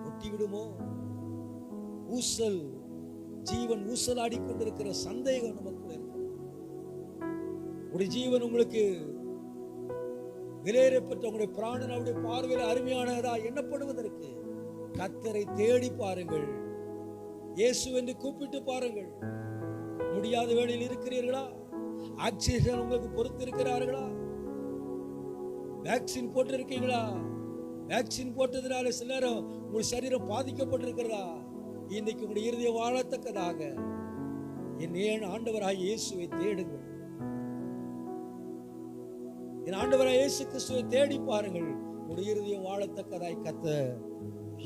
ஒட்டிவிடுமோ, ஊசல், ஜீவன் ஊசலாடி கொண்டிருக்கிற சந்தேகம் நமக்குள்ள இருக்கு. ஒரு ஜீவன் உங்களுக்கு விலையேறப்பட்ட உங்களுடைய பிராணன் அவருடைய பார்வையில் அருமையானதா எண்ணப்படுவதற்கு கர்த்தரை தேடி பாருங்கள். இயேசு என்று கூப்பிட்டு பாருங்கள். முடியாத வேளையில் இருக்கிறீர்களா? ஆக்சிஜன் உங்களுக்கு பொறுத்து இருக்கிறார்களா? வேக்சின் போட்டு இருக்கீங்களா? வேக்சின் போட்டதுனால சில நேரம் உங்கள் சரீரம் பாதிக்கப்பட்டிருக்கிறதா? இன்னைக்கு உங்களுடைய இருதயம் வாழத்தக்கதாக என் ஆண்டவராகிய இயேசுவை தேடுங்கள். என் ஆண்டவராகிய இயேசு கிறிஸ்துவை தேடி பாருங்கள். உடைய இருதயம் வாழத்தக்கதாய் கர்த்தர்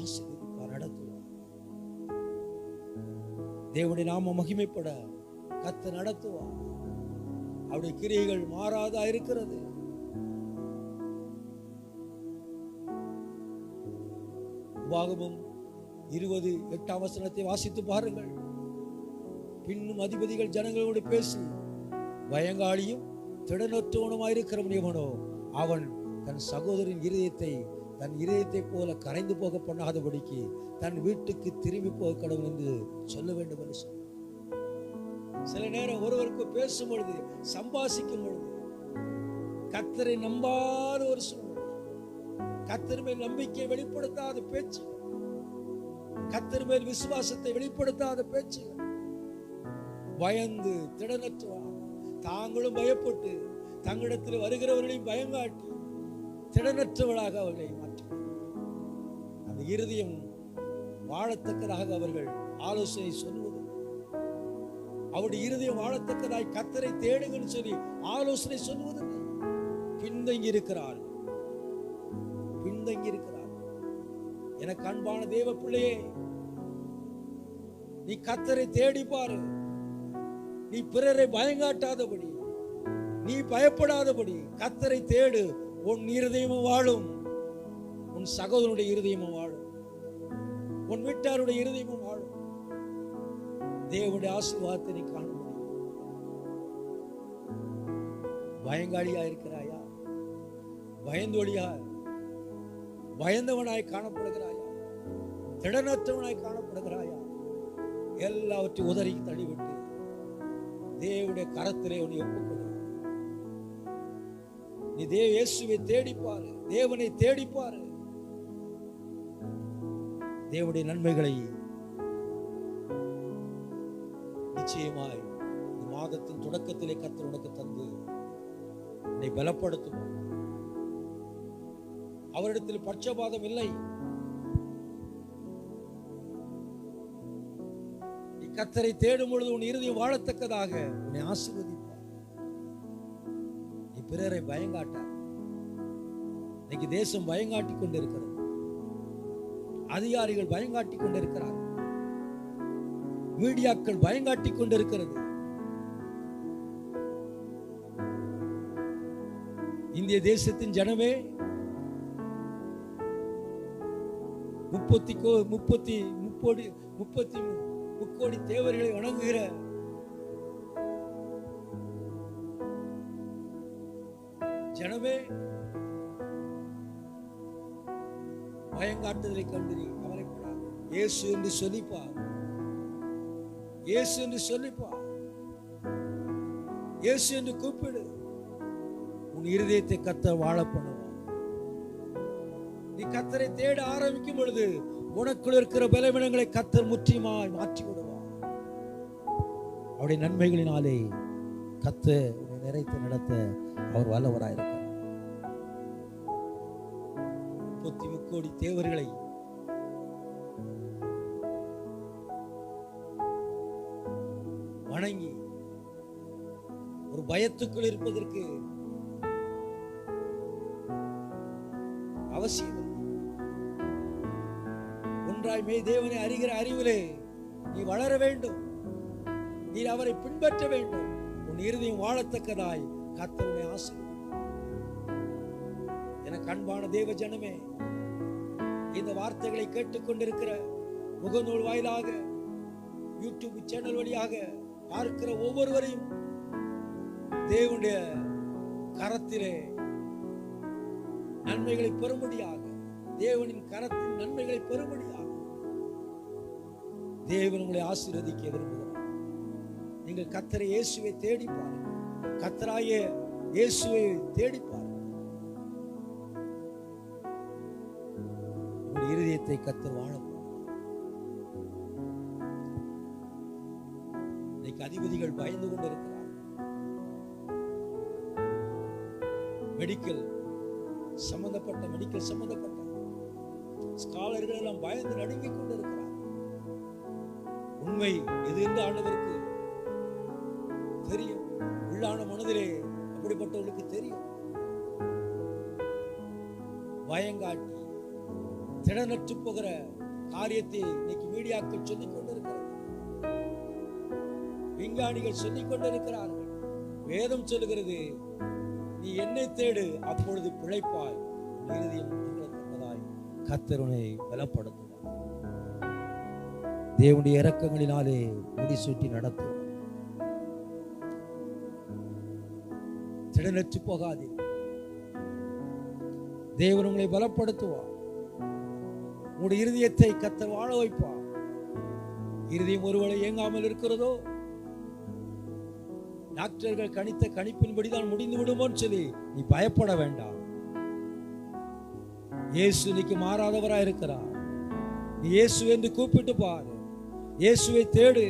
ஆசீர்வதிப்பார், நடத்துவார். தேவனுடைய நாம மகிமைப்பட கர்த்தர் நடத்துவார். அவருடைய கிரியைகள் மாறாதா இருக்கிறது. உபாகமம் 20:8 வாசித்து பாருங்கள். பின்னும் அதிபதிகள் ஜனங்களோடு பேசி, பயங்காளியும் திடனற்றவனுமாயிருக்கிறவனோ அவன் தன் சகோதரின் இருதயத்தை தன் இருதயத்தை போல கரைந்து போக பண்ணாதபடிக்கு தன் வீட்டுக்கு திரும்பி போக கடவுள் என்று சொல்ல வேண்டும் என்று சொன்னார். சில நேரம் ஒருவருக்கு பேசும் பொழுது, சம்பாசிக்கும் பொழுது கர்த்தரை நம்பாத ஒரு சூழ்நிலை, கர்த்தர் மேல் நம்பிக்கையை வெளிப்படுத்தாத பேச்சு, கர்த்தர் மேல் விசுவாசத்தை வெளிப்படுத்தாத பேச்சு, பயந்து திடனற்றவா, தாங்களும் பயப்பட்டு தங்களிடத்தில் வருகிறவர்களையும் பயங்காட்டி திடனற்றவர்களாக அவர்களை மாற்றி அந்த இருதயம் வாழத்தக்கதாக அவர்கள் ஆலோசனை சொல்வது, அவருடைய இருதயம் வாழத்தக்கதாய் கர்த்தரை தேடுங்கள் சொல்லி ஆலோசனை சொல்வது பின்தங்கி இருக்கிறார். எனக்கு அன்பான தேவ பிள்ளையே, நீ கர்த்தரை தேடி பாரு. நீ பிறரை பயங்காட்டாதபடி, நீ பயப்படாதபடி கர்த்தரை தேடு. உன் இருதயமும் வாழும், உன் சகோதரனுடைய இருதயமும் வாழும், உன் வீட்டாருடைய இருதயமும் வாழும். தேவனுடைய ஆசீர்வாதத்தை நீ காண முடியும். பயங்காளியா இருக்கிறாயா? பயந்தோழியா பயந்தவனாய் காணப்படுகிறாயா? திடனற்றவனாய் காணப்படுகிறாயா? எல்லாவற்றையும் உதறி தள்ளிவிட்டு தேவனுடைய கரத்திலே உன்னை ஒப்புக்கொடு. நீ இயேசுவை தேடிப்பாரு, தேவனை தேடிப்பாரு. தேவனுடைய நன்மைகளை நிச்சயமாய் இந்த மாதத்தின் தொடக்கத்திலே கர்த்தர் உனக்கு தந்து உன்னை பலப்படுத்துவார். அவரிடத்தில் பட்சபாதம் இல்லை. நீ கர்த்தரை தேடும் பொழுது உன் இருதயம் வாழத்தக்கதாக உன்னை ஆசீர்வதிப்பார். நீ பிறரை பயங்காட்டார். இன்னைக்கு தேசம் பயங்காட்டி கொண்டிருக்கிறது, அதிகாரிகள் பயங்காட்டி கொண்டிருக்கிறார், மீடியாக்கள் பயங்காட்டி கொண்டிருக்கிறது. இந்திய தேசத்தின் ஜனமே 30 கோடி தேவர்களை வணங்குகிற ஜனமே, பயங்காட்டுதலை கண்டு கவலைப்படாது. இயேசு என்று சொல்லிப்பார், இயேசு என்று சொல்லிப்பார், இயேசு என்று கூப்பிடு. உன் இருதயத்தை கர்த்தர் வாழ பண்ணுவார். நீ கர்த்தரை தேட ஆரம்பிக்கும் பொழுது உனக்குள் இருக்கிற பலவீனங்களை கர்த்தர் முற்றிலுமாய் மாற்றி விடுவார். அவருடைய நன்மைகளினாலே கர்த்தர் உன்னை நிறைத்து நடத்த அவர் வல்லவராயிருக்கிறார். 30 கோடி தேவர்களை வணங்கி ஒரு பயத்துக்குள் இருப்பதற்கு அவசியம். ஒன்றாய் மெய் தேவனை அறிகிற அறிவிலே நீ வளர வேண்டும். நீ அவரை பின்பற்ற வேண்டும். உன் இருதயம் வாழத்தக்கதாய் கர்த்தர் உன்னை ஆசீர்வதிப்பார். எனக்கு அன்பான தேவ ஜனமே, இந்த வார்த்தைகளை கேட்டுக்கொண்டிருக்கிற முகநூல் வாயிலாக, யூடியூப் சேனல் வழியாக பார்க்கிற ஒவ்வொருவரையும் தேவனுடைய கரத்திலே நன்மைகளை பெறும்படியாக, தேவனின் கரத்தின் நன்மைகளை பெறும்படியாக தேவன் உங்களை ஆசீர்வதிக்க விரும்புகிறார். நீங்கள் கர்த்தரை இயேசுவை தேடி பாருங்கள். கர்த்தராகிய இயேசுவை தேடி பாருங்கள். உங்கள் இருதயத்தை கர்த்தர் வாழ. இன்னைக்கு அதிபதிகள் பயந்து கொண்டிருக்கிறார். மெடிக்கல் சம்பந்தப்பட்ட ஸ்காலர்கள் எல்லாம் பயந்து நடுங்கிக் கொண்டிருக்கிறார். உண்மை எது என்று ஆண்டவருக்கு தெரியும். உள்ளான மனதிலே அப்படிப்பட்டவர்களுக்கு தெரியும். பயங்காட்டி திடனற்று போகிற காரியத்தை இன்னைக்கு மீடியாக்கள் சொல்லிக் கொண்டிருக்கிறது, விஞ்ஞானிகள் சொல்லிக் கொண்டிருக்கிறார்கள். வேதம் சொல்லுகிறது, நீ என்னை தேடு, அப்பொழுது பிழைப்பாய், இருதயம் தங்கத்தக்கதாய் கர்த்தர் உன்னை பலப்படுத்துவார். தேவனுடைய இரக்கங்களினாலே முடிசூட்டி நடத்துவார். திடனற்று போகாதீர், தேவன் உங்களை பலப்படுத்துவார். உங்களுடைய இருதயத்தை கர்த்தர் வாழ வைப்பார். இருதயம் ஒருவேளை இயங்காமல் இருக்கிறதோ, டாக்டர்கள் கணித்த கணிப்பின்படிதான் முடிந்து விடுமோன்னு சொல்லி நீ பயப்பட வேண்டாம். இயேசு இன்னைக்கு மாறாதவராய் இருக்கிறார். நீ இயேசு என்று கூப்பிட்டு பாரு, இயேசுவை தேடு.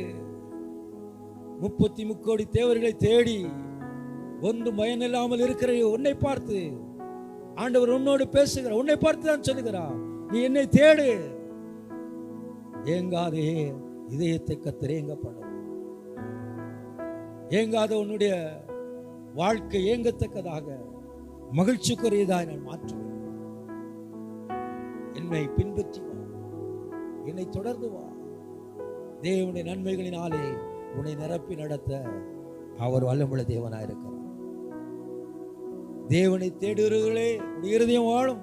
33 கோடி தேவர்களை தேடி ஒன்றும் பயனில்லாமல் இருக்கிற உன்னை பார்த்து ஆண்டவர் உன்னோடு பேசுகிறார். உன்னை பார்த்து தான் சொல்லுகிறார், நீ என்னை தேடு. ஏங்காதே, இதயத்தை கர்த்தர் ஏங்க பண்ண. ஏங்காத உன்னுடைய வாழ்க்கை ஏங்கத்தக்கதாக மகிழ்ச்சிக்குரியதாக நான் மாற்றுவேன். என்னை பின்பற்றி வா, என்னை தொடர்ந்து வா. தேவனுடைய நன்மைகளினாலே உன்னை நிரப்பி நடத்த அவர் வல்லமுள்ள தேவனாயிருக்கிறார். தேவனை தேடுகிறவர்களே உடைய இருதயம் வாழும்.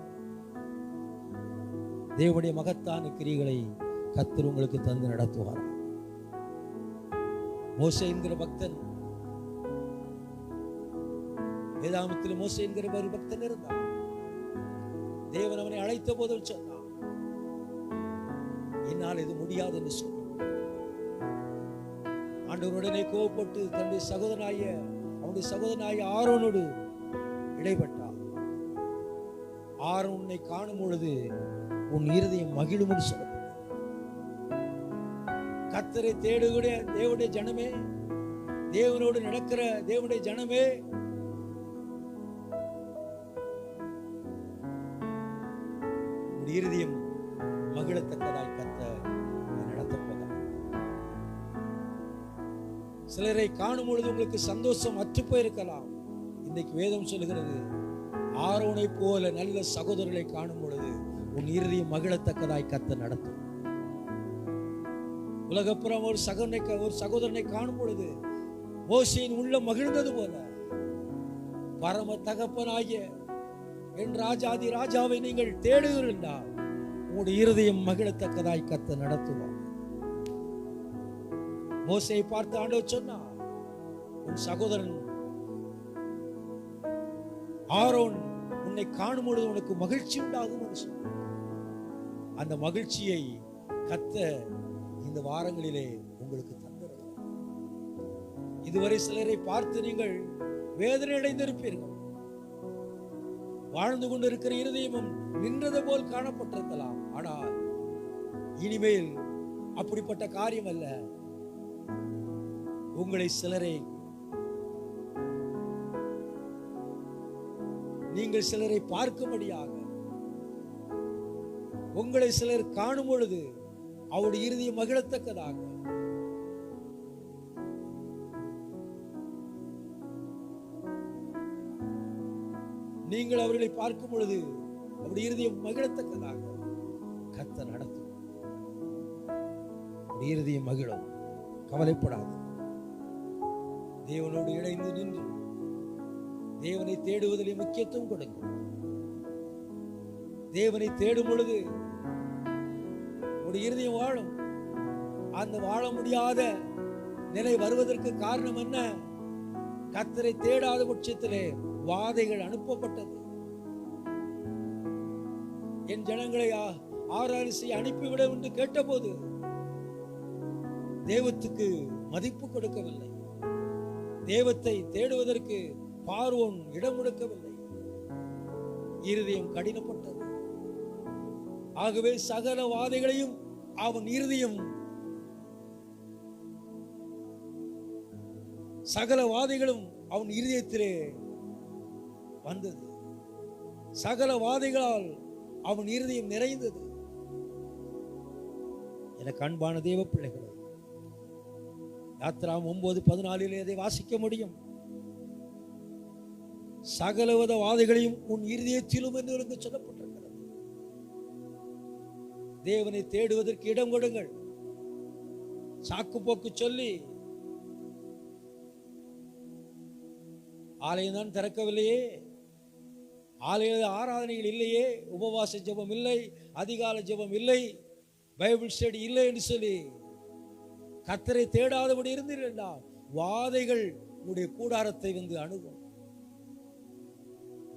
தேவனுடைய மகத்தான கிரியைகளை கர்த்தர் உங்களுக்கு தந்து நடத்துவார். மோசே என்கிற பக்தன், வேதாமத்தில் மோசே என்கிற ஒரு பக்தன் இருந்தான். தேவன் அவனை அழைத்த போது சொன்னான், என்னால் இது முடியாது என்று சொன்னான். ஆண்டவருடனே கோபப்பட்டு தன்னுடைய சகோதரனாய ஆரோனோடு இடைப்பட்டார். ஆரோன் உன்னை காணும் பொழுது உன் இருதயம் மகிழும் என்று சொல்லப்பட்டார். கர்த்தரை தேடுகிற தேவனுடைய ஜனமே, தேவனோடு நடக்கிற தேவனுடைய ஜனமே, இருதயம் மகிழத்தக்கதாய் கர்த்தர் நடத்தப்போகிறார். சிலரை காணும் பொழுது உங்களுக்கு சந்தோஷம் அற்று போயிருக்கலாம். இன்னைக்கு வேதம் சொல்லுகிறது, ஆரோனை போல நல்ல சகோதரர்களை காணும் பொழுது உன் இருதயம் மகிழத்தக்கதாய் கர்த்தர் நடத்தும். உலகப்புறம் ஒரு சகோதரனை காணும் பொழுது மோசேயின் உள்ள மகிழ்ந்தது போல பரம தகப்பனாகிய என் ராஜாதி ராஜாவை நீங்கள் தேடுகிறீர்கள், உங்களுடைய இருதயம் மகிழத்தக்கதாய் கர்த்தர் நடத்துவார். மோசேயை பார்த்து ஆண்டவர் சொன்னார், உன் சகோதரன் ஆரோன் உன்னை காணும் பொழுது உனக்கு மகிழ்ச்சி உண்டாகும் என்று சொன்னார். அந்த மகிழ்ச்சியை கர்த்தர் இந்த வாரங்களிலே உங்களுக்கு தந்திருக்கிறார். இதுவரை சிலரை பார்த்து நீங்கள் வேதனை அடைந்திருப்பீர்கள். வாழ்ந்து கொண்டிருக்கிற இருதயமும் நின்றது போல் காணப்பட்டிருக்கலாம். ஆனால் இனிமேல் அப்படிப்பட்ட காரியம் அல்ல. உங்களை நீங்கள் சிலரை பார்க்கும்படியாக உங்களை சிலர் காணும் பொழுது அவருடைய இருதயம் மகிழத்தக்கதாக நீங்கள் அவர்களை பார்க்கும் பொழுது அவருடைய இருதயம் மகிழத்தக்கதாக கர்த்தர் நடத்தும். இருதயம் மகிழும், கவலைப்படாது. தேவனோடு இணைந்து நின்று தேவனை தேடுவதில் முக்கியத்துவம் கொடுங்க. தேவனை தேடும் பொழுது உடைய இருதயம் வாழும். அந்த வாழ முடியாத நிலை வருவதற்கு காரணம் என்ன? கர்த்தரை தேடாத பட்சத்திலே வாதைகள் அனுப்பப்பட்டது. என் ஜனங்களை ஆராய்ச்சி அனுப்பிவிட என்று கேட்டபோது தேவத்துக்கு மதிப்பு கொடுக்கவில்லை. தேவத்தை தேடுவதற்கு பார்வோன் இடம் கொடுக்கவில்லை. இருதயம் கடினப்பட்டது. ஆகவே சகல வாதைகளையும் அவன் இருதயம் சகல வாதைகளும் அவன் இருதயத்திலே வந்தது. சகல வாதைகளால் அவன் இருதயம் நிறைந்தது. எனக்கு அன்பான தேவ பிள்ளைகளே, யாத்ரா 9:14 அதை வாசிக்க முடியும். சகலவித வாதைகளையும் உன் இருதயத்திலும் என்று சொல்லப்பட்டிருக்கிறது. தேவனை தேடுவதற்கு இடம் கொடுங்கள். சாக்கு போக்கு சொல்லி ஆலயம் தான் திறக்கவில்லையே, ஆலய ஆராதனைகள் இல்லையே, உபவாச ஜெபம் இல்லை, அதிகால ஜெபம் இல்லை, பைபிள் ஸ்டடி இல்லை என்று சொல்லி கர்த்தரை தேடாதபடி இருந்தீர்களா, வாதைகள் உங்களுடைய கூடாரத்தை வந்து அணுகும்.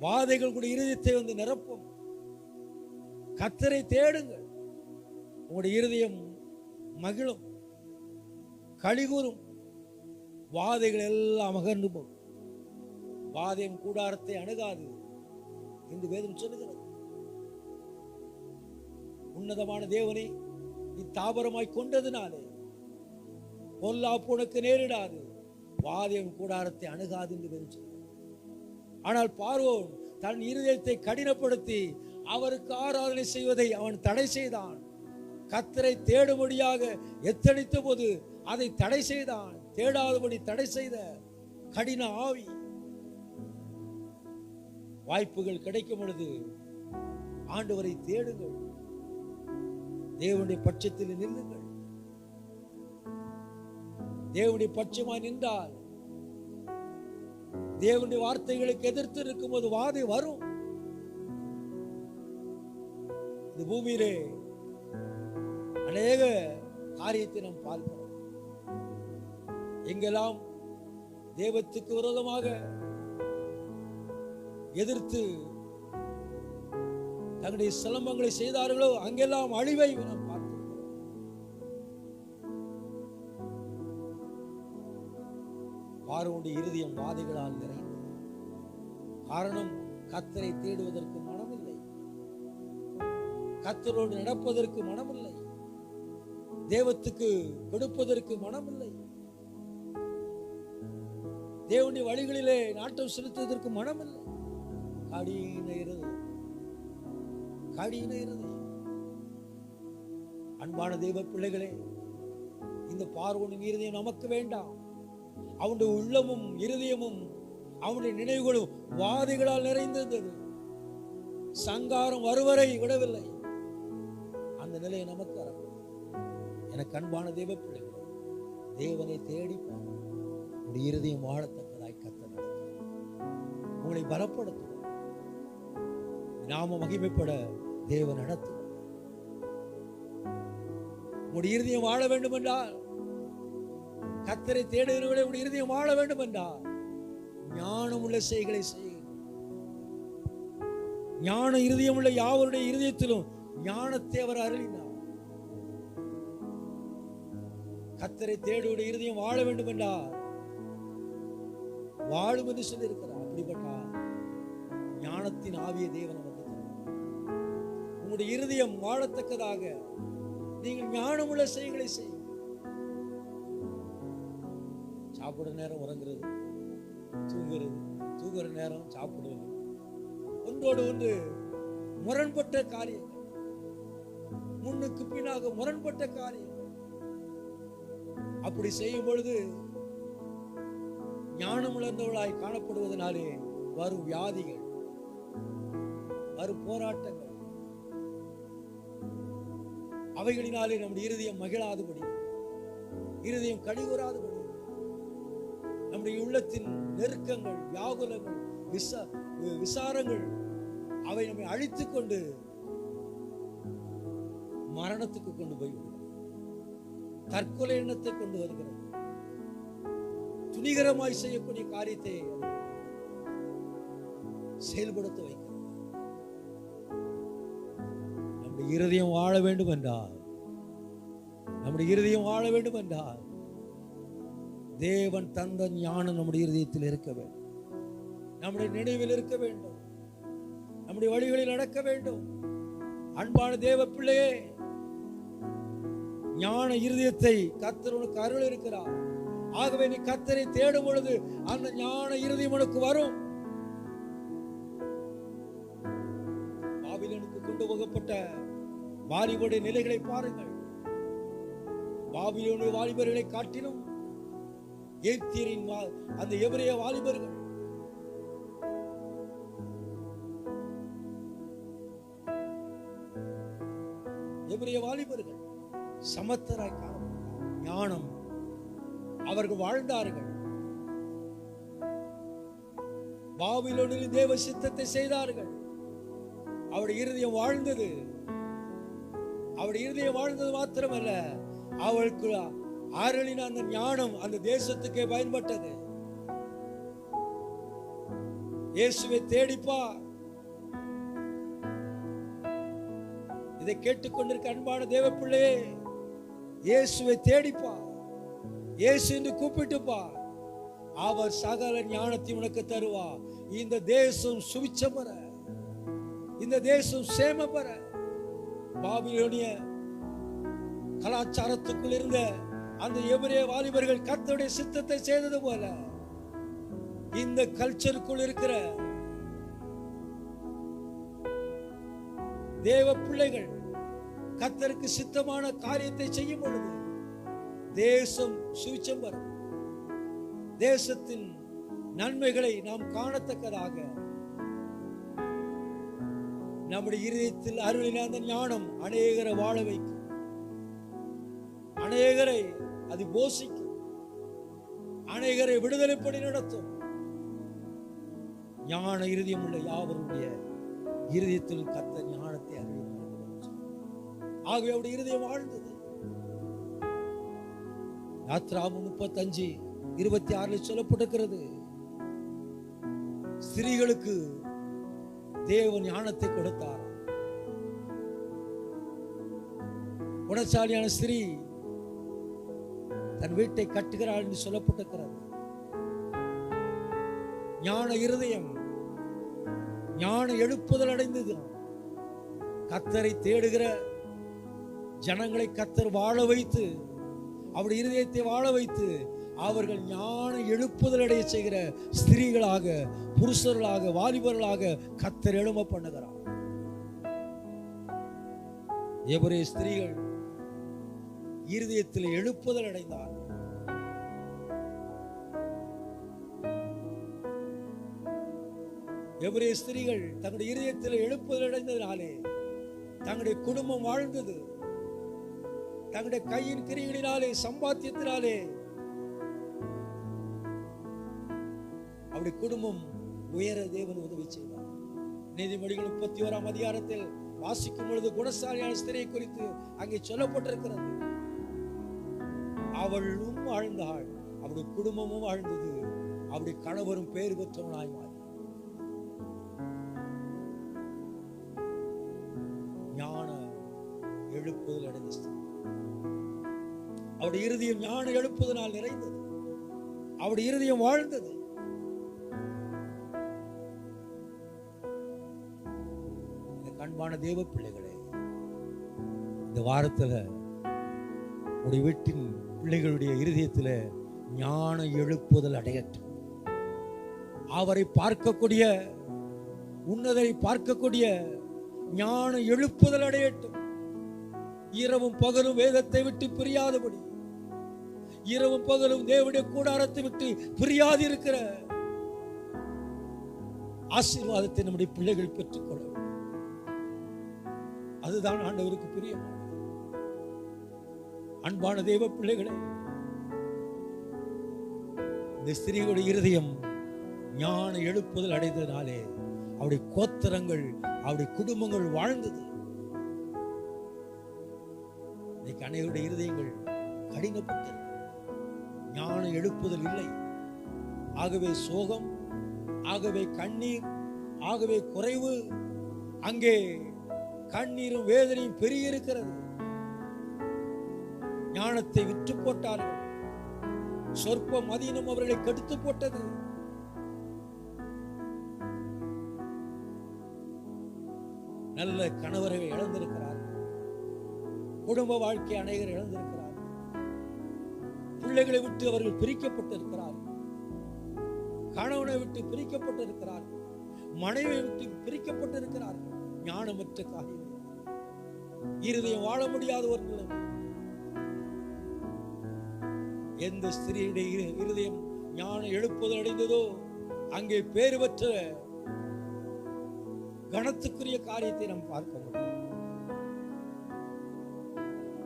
வாதைகள் உங்களுடைய இருதயத்தை வந்து நிரப்பும். கர்த்தரை தேடுங்கள், உங்களுடைய இருதயம் மகிழும், களிகூறும், வாதைகள் எல்லாம் அகன்று போகும். வாதையும் கூடாரத்தை அணுகாது என்று வேதம் சொல்லுகிறது. உன்னதமான தேவனை நீ தாபரமாய் கொண்டதினாலே பொல்லாப்பு உனக்கு நேரிடாது, வாதையும் கூடாரத்தை அணுகாது என்று வேதம் சொல்லுகிறது. ஆனால் பார்வோன் தன் இருதயத்தை கடினப்படுத்தி அவருக்கு ஆராதனை செய்வதை அவன் தடை செய்தான். கர்த்தரை தேடும்படியாக எத்தனித்த போது அதை தடை செய்தான். தேடாதபடி தடை செய்த கடின ஆவி. வாய்ப்புகள் கிடைக்கும் பொழுது ஆண்டவரை தேடுங்கள், தேவனுடைய பட்சத்தில் நில்லுங்கள். தேவனுடைய பட்சமாய் நின்றால், தேவனுடைய வார்த்தைகளுக்கு எதிர்த்து இருக்கும் போது வாதை வரும். இந்த பூமியிலே அநேக காரியத்தை நாம் பார்க்கிறோம். எங்கெல்லாம் தேவத்துக்கு விரோதமாக எதிர்த்து தங்களுடைய சிலம்பங்களை செய்தார்களோ அங்கெல்லாம் அழிவை நாம் பார்க்கிறோம். பார்வோனுடைய இருதயம் வாதைகளால் நிறைந்தது. காரணம், கர்த்தரை தேடுவதற்கு மனமில்லை, கர்த்தரோடு நடப்பதற்கு மனமில்லை, தேவத்துக்கு கொடுப்பதற்கு மனமில்லை, தேவனுடைய வழிகளிலே நாட்டம் செலுத்துவதற்கு மனமில்லை. கடின இருதயம், கடின இருதயம். அன்பான தேவ பிள்ளைகளே, இந்த பார்வோனின் இருதயம் நமக்கு வேண்டாம். அவனுடைய உள்ளமும் இருதயமும் அவனுடைய நினைவுகளும் வாதைகளால் நிறைந்திருந்தது. சங்காரம் வருவரை விடவில்லை. அந்த நிலையை நமக்கு வரக்கூடாது. எனக்கு அன்பான தேவ பிள்ளைகளே, தேவனை தேடி உங்களுடைய இருதயம் வாழத்தக்கதாய் கர்த்தர் நடத்தும். உங்களை பலப்படுத்தும், நாம மகிமைப்பட தேவன் நடத்தும். உங்களுடைய இருதயம் வாழ வேண்டும் என்றால், கர்த்தரை தேடுகிறவர்களே உங்களுடைய இருதயம் வாழ வேண்டும் என்றால் ஞானம் உள்ள செய்களை செய்யுங்கள். ஞான இருதயம் உள்ள யாவருடைய இருதயத்திலும் ஞானத்தை அவர் அருளினார். கர்த்தரை தேடுவடைய இருதயம் வாழ வேண்டும் என்றால் வாழும் என்று சொல்லி இருக்கிறார். அப்படிப்பட்ட ஞானத்தின் ஆவிய தேவன் நமக்கு தருவார். உங்களுடைய இருதயம் வாழத்தக்கதாக நீங்கள் ஞானமுள்ள செய்களை செய்யுங்கள். சாப்பிடுற நேரம் உறங்குறது, தூங்குறது, தூங்குற நேரம் சாப்பிடுவது, ஒன்றோடு ஒன்று முரண்பட்ட காரியங்கள், முன்னுக்கு பின்னாக முரண்பட்ட காரியங்கள். அப்படி செய்யும் பொழுது ஞானம் உணர்ந்தவளாய் காணப்படுவதனாலே வரும் வியாதிகள், வரும் போராட்டங்கள், அவைகளினாலே நம்முடைய இருதயம் மகிழாதபடி, இருதயம் கழிவுறாதபடி, நம்முடைய உள்ளத்தின் நெருக்கங்கள், வியாகுலங்கள், விசாரங்கள் அவை நம்மை அழித்துக் கொண்டு மரணத்துக்கு கொண்டு போய்விடும். தற்கொலை எண்ணத்தை கொண்டு வருகிறது. துணிகரமாய் செய்யக்கூடிய காரியத்தை செயல்படுத்த வைக்கிறது. நம்முடைய இருதயம் வாழ வேண்டும் என்றால், நம்முடைய இருதயம் வாழ வேண்டும் என்றால் தேவன் தந்த ஞானம் நம்முடைய இருதயத்தில் இருக்க வேண்டும், நம்முடைய நினைவில் இருக்க வேண்டும், நம்முடைய வழிகளில் நடக்க வேண்டும். அன்பான தேவ பிள்ளையே, ஞான இருதயத்தை கர்த்தர் உனக்கு அருள் இருக்கிறார். ஆகவே நீ கர்த்தரை தேடும் பொழுது அந்த ஞான இருதயம் உனக்கு வரும். பாபிலோனுக்கு கொண்டு போகப்பட்ட வாலிபருடைய நிலைகளை பாருங்கள். பாபிலோனுடைய வாலிபர்களை காட்டிலும் எகிப்தியரின் அந்த எபிரேய வாலிபர்கள் எபிரேய வாலிபர்கள் சமத்தராய் காணப்பட்டார்கள். ஞானம், அவர்கள் வாழ்ந்தார்கள். பாபிலோனில் தேவ சித்தத்தை செய்தார்கள். அவருடைய இருதயம் வாழ்ந்தது. அவருடைய இருதயம் வாழ்ந்தது மாத்திரமல்ல, அவளுக்கு அருளின அந்த ஞானம் அந்த தேசத்துக்கே பயன்பட்டது. இயேசுவை தேடிப்பா. இதை கேட்டுக்கொண்டிருக்க அன்பான தேவ பிள்ளையே, இயேசுவை தேடிப்பா. இயேசு என்று கூப்பிட்டுப்பா. அவர் சகல ஞானத்தை உனக்கு தருவா. இந்த தேசம் சுவிச்சம் பெற, இந்த தேசம் சேம பெற. பாபிலோனிய கலாச்சாரத்துக்குள் இருந்த அந்த எபிரேய வாலிபர்கள் கர்த்தருடைய சித்தத்தை செய்தது போல இந்த கல்ச்சருக்குள் இருக்கிற தேவ பிள்ளைகள் கர்த்தருக்கு சித்தமான காரியத்தை செய்யும் பொழுது தேசம் சுவிச்சம் பெறும். தேசத்தின் நன்மைகளை நாம் காணத்தக்கதாக நம்முடைய இருதயத்தில் அருளின அந்த ஞானம் அநேகரை வாழ வைக்கும். அநேகரை அது போஷிக்கும். அநேகரை விடுதலைப்படி நடத்தும். ஞான இருதயம் உள்ள யாவருடைய இருதயத்தில் கர்த்தர் ஞானத்தை அருளினார். ஆகவே அவருடைய இருதயம் வாழ்ந்தது. யாத்ராகமம் 35:26 சொல்லப்பட்டிருக்கிறது, ஸ்திரீகளுக்கு தேவன் ஞானத்தை கொடுத்தார். குணசாலியான ஸ்திரீ தன் வீட்டை கட்டுகிறாள் என்று சொல்லப்பட்டிருக்கிறது. ஞான இருதயம், ஞான எழுப்புதல் அடைந்தது. கர்த்தரை தேடுகிற ஜனங்களை கர்த்தர் வாழ வைத்து, அவருடைய இருதயத்தை வாழ வைத்து, அவர்கள் ஞான எழுப்புதல் அடைய செய்கிற ஸ்திரீகளாக, புருஷர்களாக, வாலிபர்களாக கர்த்தர் எழும்ப பண்ணுகிறார். எபிரேய ஸ்திரீகள் இருதயத்தில் எழுப்புதல் அடைந்தார். எபிரேய ஸ்திரீகள் தங்களுடைய இருதயத்தில் எழுப்புதல் அடைந்ததினாலே தங்களுடைய குடும்பம் வாழ்ந்தது. தங்களுடைய கையின் கிரிகளினாலே, சம்பாத்தியத்தினாலே அவருடைய குடும்பம் உயர தேவன் உதவி செய்தார். நீதிமொழிகள் 31ஆம் அதிகாரத்தில் வாசிக்கும் பொழுது குணசாலியான ஸ்திரியை குறித்து அங்கே சொல்லப்பட்டிருக்கிறது. அவளும் வாழ்ந்தாள், அவருடைய குடும்பமும் வாழ்ந்தது, அவருடைய கணவரும் பேர் பெற்றவனாய் மாறி. ஞான எழுப்புதல் அடைந்த அவருடைய இருதயம் ஞான எழுப்புதனால் நிறைந்தது. அவருடைய இருதயம் வாழ்ந்தது. அன்பான தேவ பிள்ளைகளே, இந்த வாரத்துல உடைய வீட்டின் பிள்ளைகளுடைய இருதயத்துல ஞான எழுப்புதல் அடையட்டும். அவரை பார்க்கக்கூடிய, உன்னதை பார்க்கக்கூடிய ஞான எழுப்புதல் அடையட்டும். இரவும் பகலும் வேதத்தை விட்டு பிரியாதபடி, இரவும் பகலும் தேவனுடைய கூடாரத்தை விட்டு பிரியாது இருக்கிற ஆசீர்வாதத்தை நம்முடைய பிள்ளைகள் பெற்றுக்கொள்ள, அதுதான் ஆண்டவருக்கு பிரியமானது. அன்பான தேவ பிள்ளைகளே, இந்த ஸ்திரீகளுடைய இருதயம் ஞான எழுப்புதல் அடைந்ததினாலே அவருடைய கோத்திரங்கள், அவருடைய குடும்பங்கள் வாழ்ந்தது. இன்னைக்கு அனைவருடைய இருதயங்கள் கடினப்பட்டது, ஞான எழுப்புதல் இல்லை. ஆகவே சோகம், ஆகவே கண்ணீர், ஆகவே குறைவு, அங்கே கண்ணீரும் வேதனையும் பெருகி இருக்கிறது. ஞானத்தை விற்று போட்டார்கள். சொற்ப மதீனம் அவர்களை கெடுத்து போட்டது. நல்ல கணவர்கள் இழந்திருக்கிறார்கள். குடும்ப வாழ்க்கை அநேகர் இழந்திருக்கிறார்கள். பிள்ளைகளை விட்டு அவர்கள் பிரிக்கப்பட்டிருக்கிறார்கள். கணவனை விட்டு பிரிக்கப்பட்டிருக்கிறார்கள். மனைவியை விட்டு பிரிக்கப்பட்டிருக்கிறார்கள். ஞானமற்ற காரியம், இருதயம் வாழ முடியாதவர்கள். எந்த ஸ்திரீயுடைய இருதயம் ஞான எழுப்புதல் அடைந்ததோ அங்கே பேறு பெற்ற கனத்துக்குரிய காரியத்தை நாம் பார்க்க முடியும்.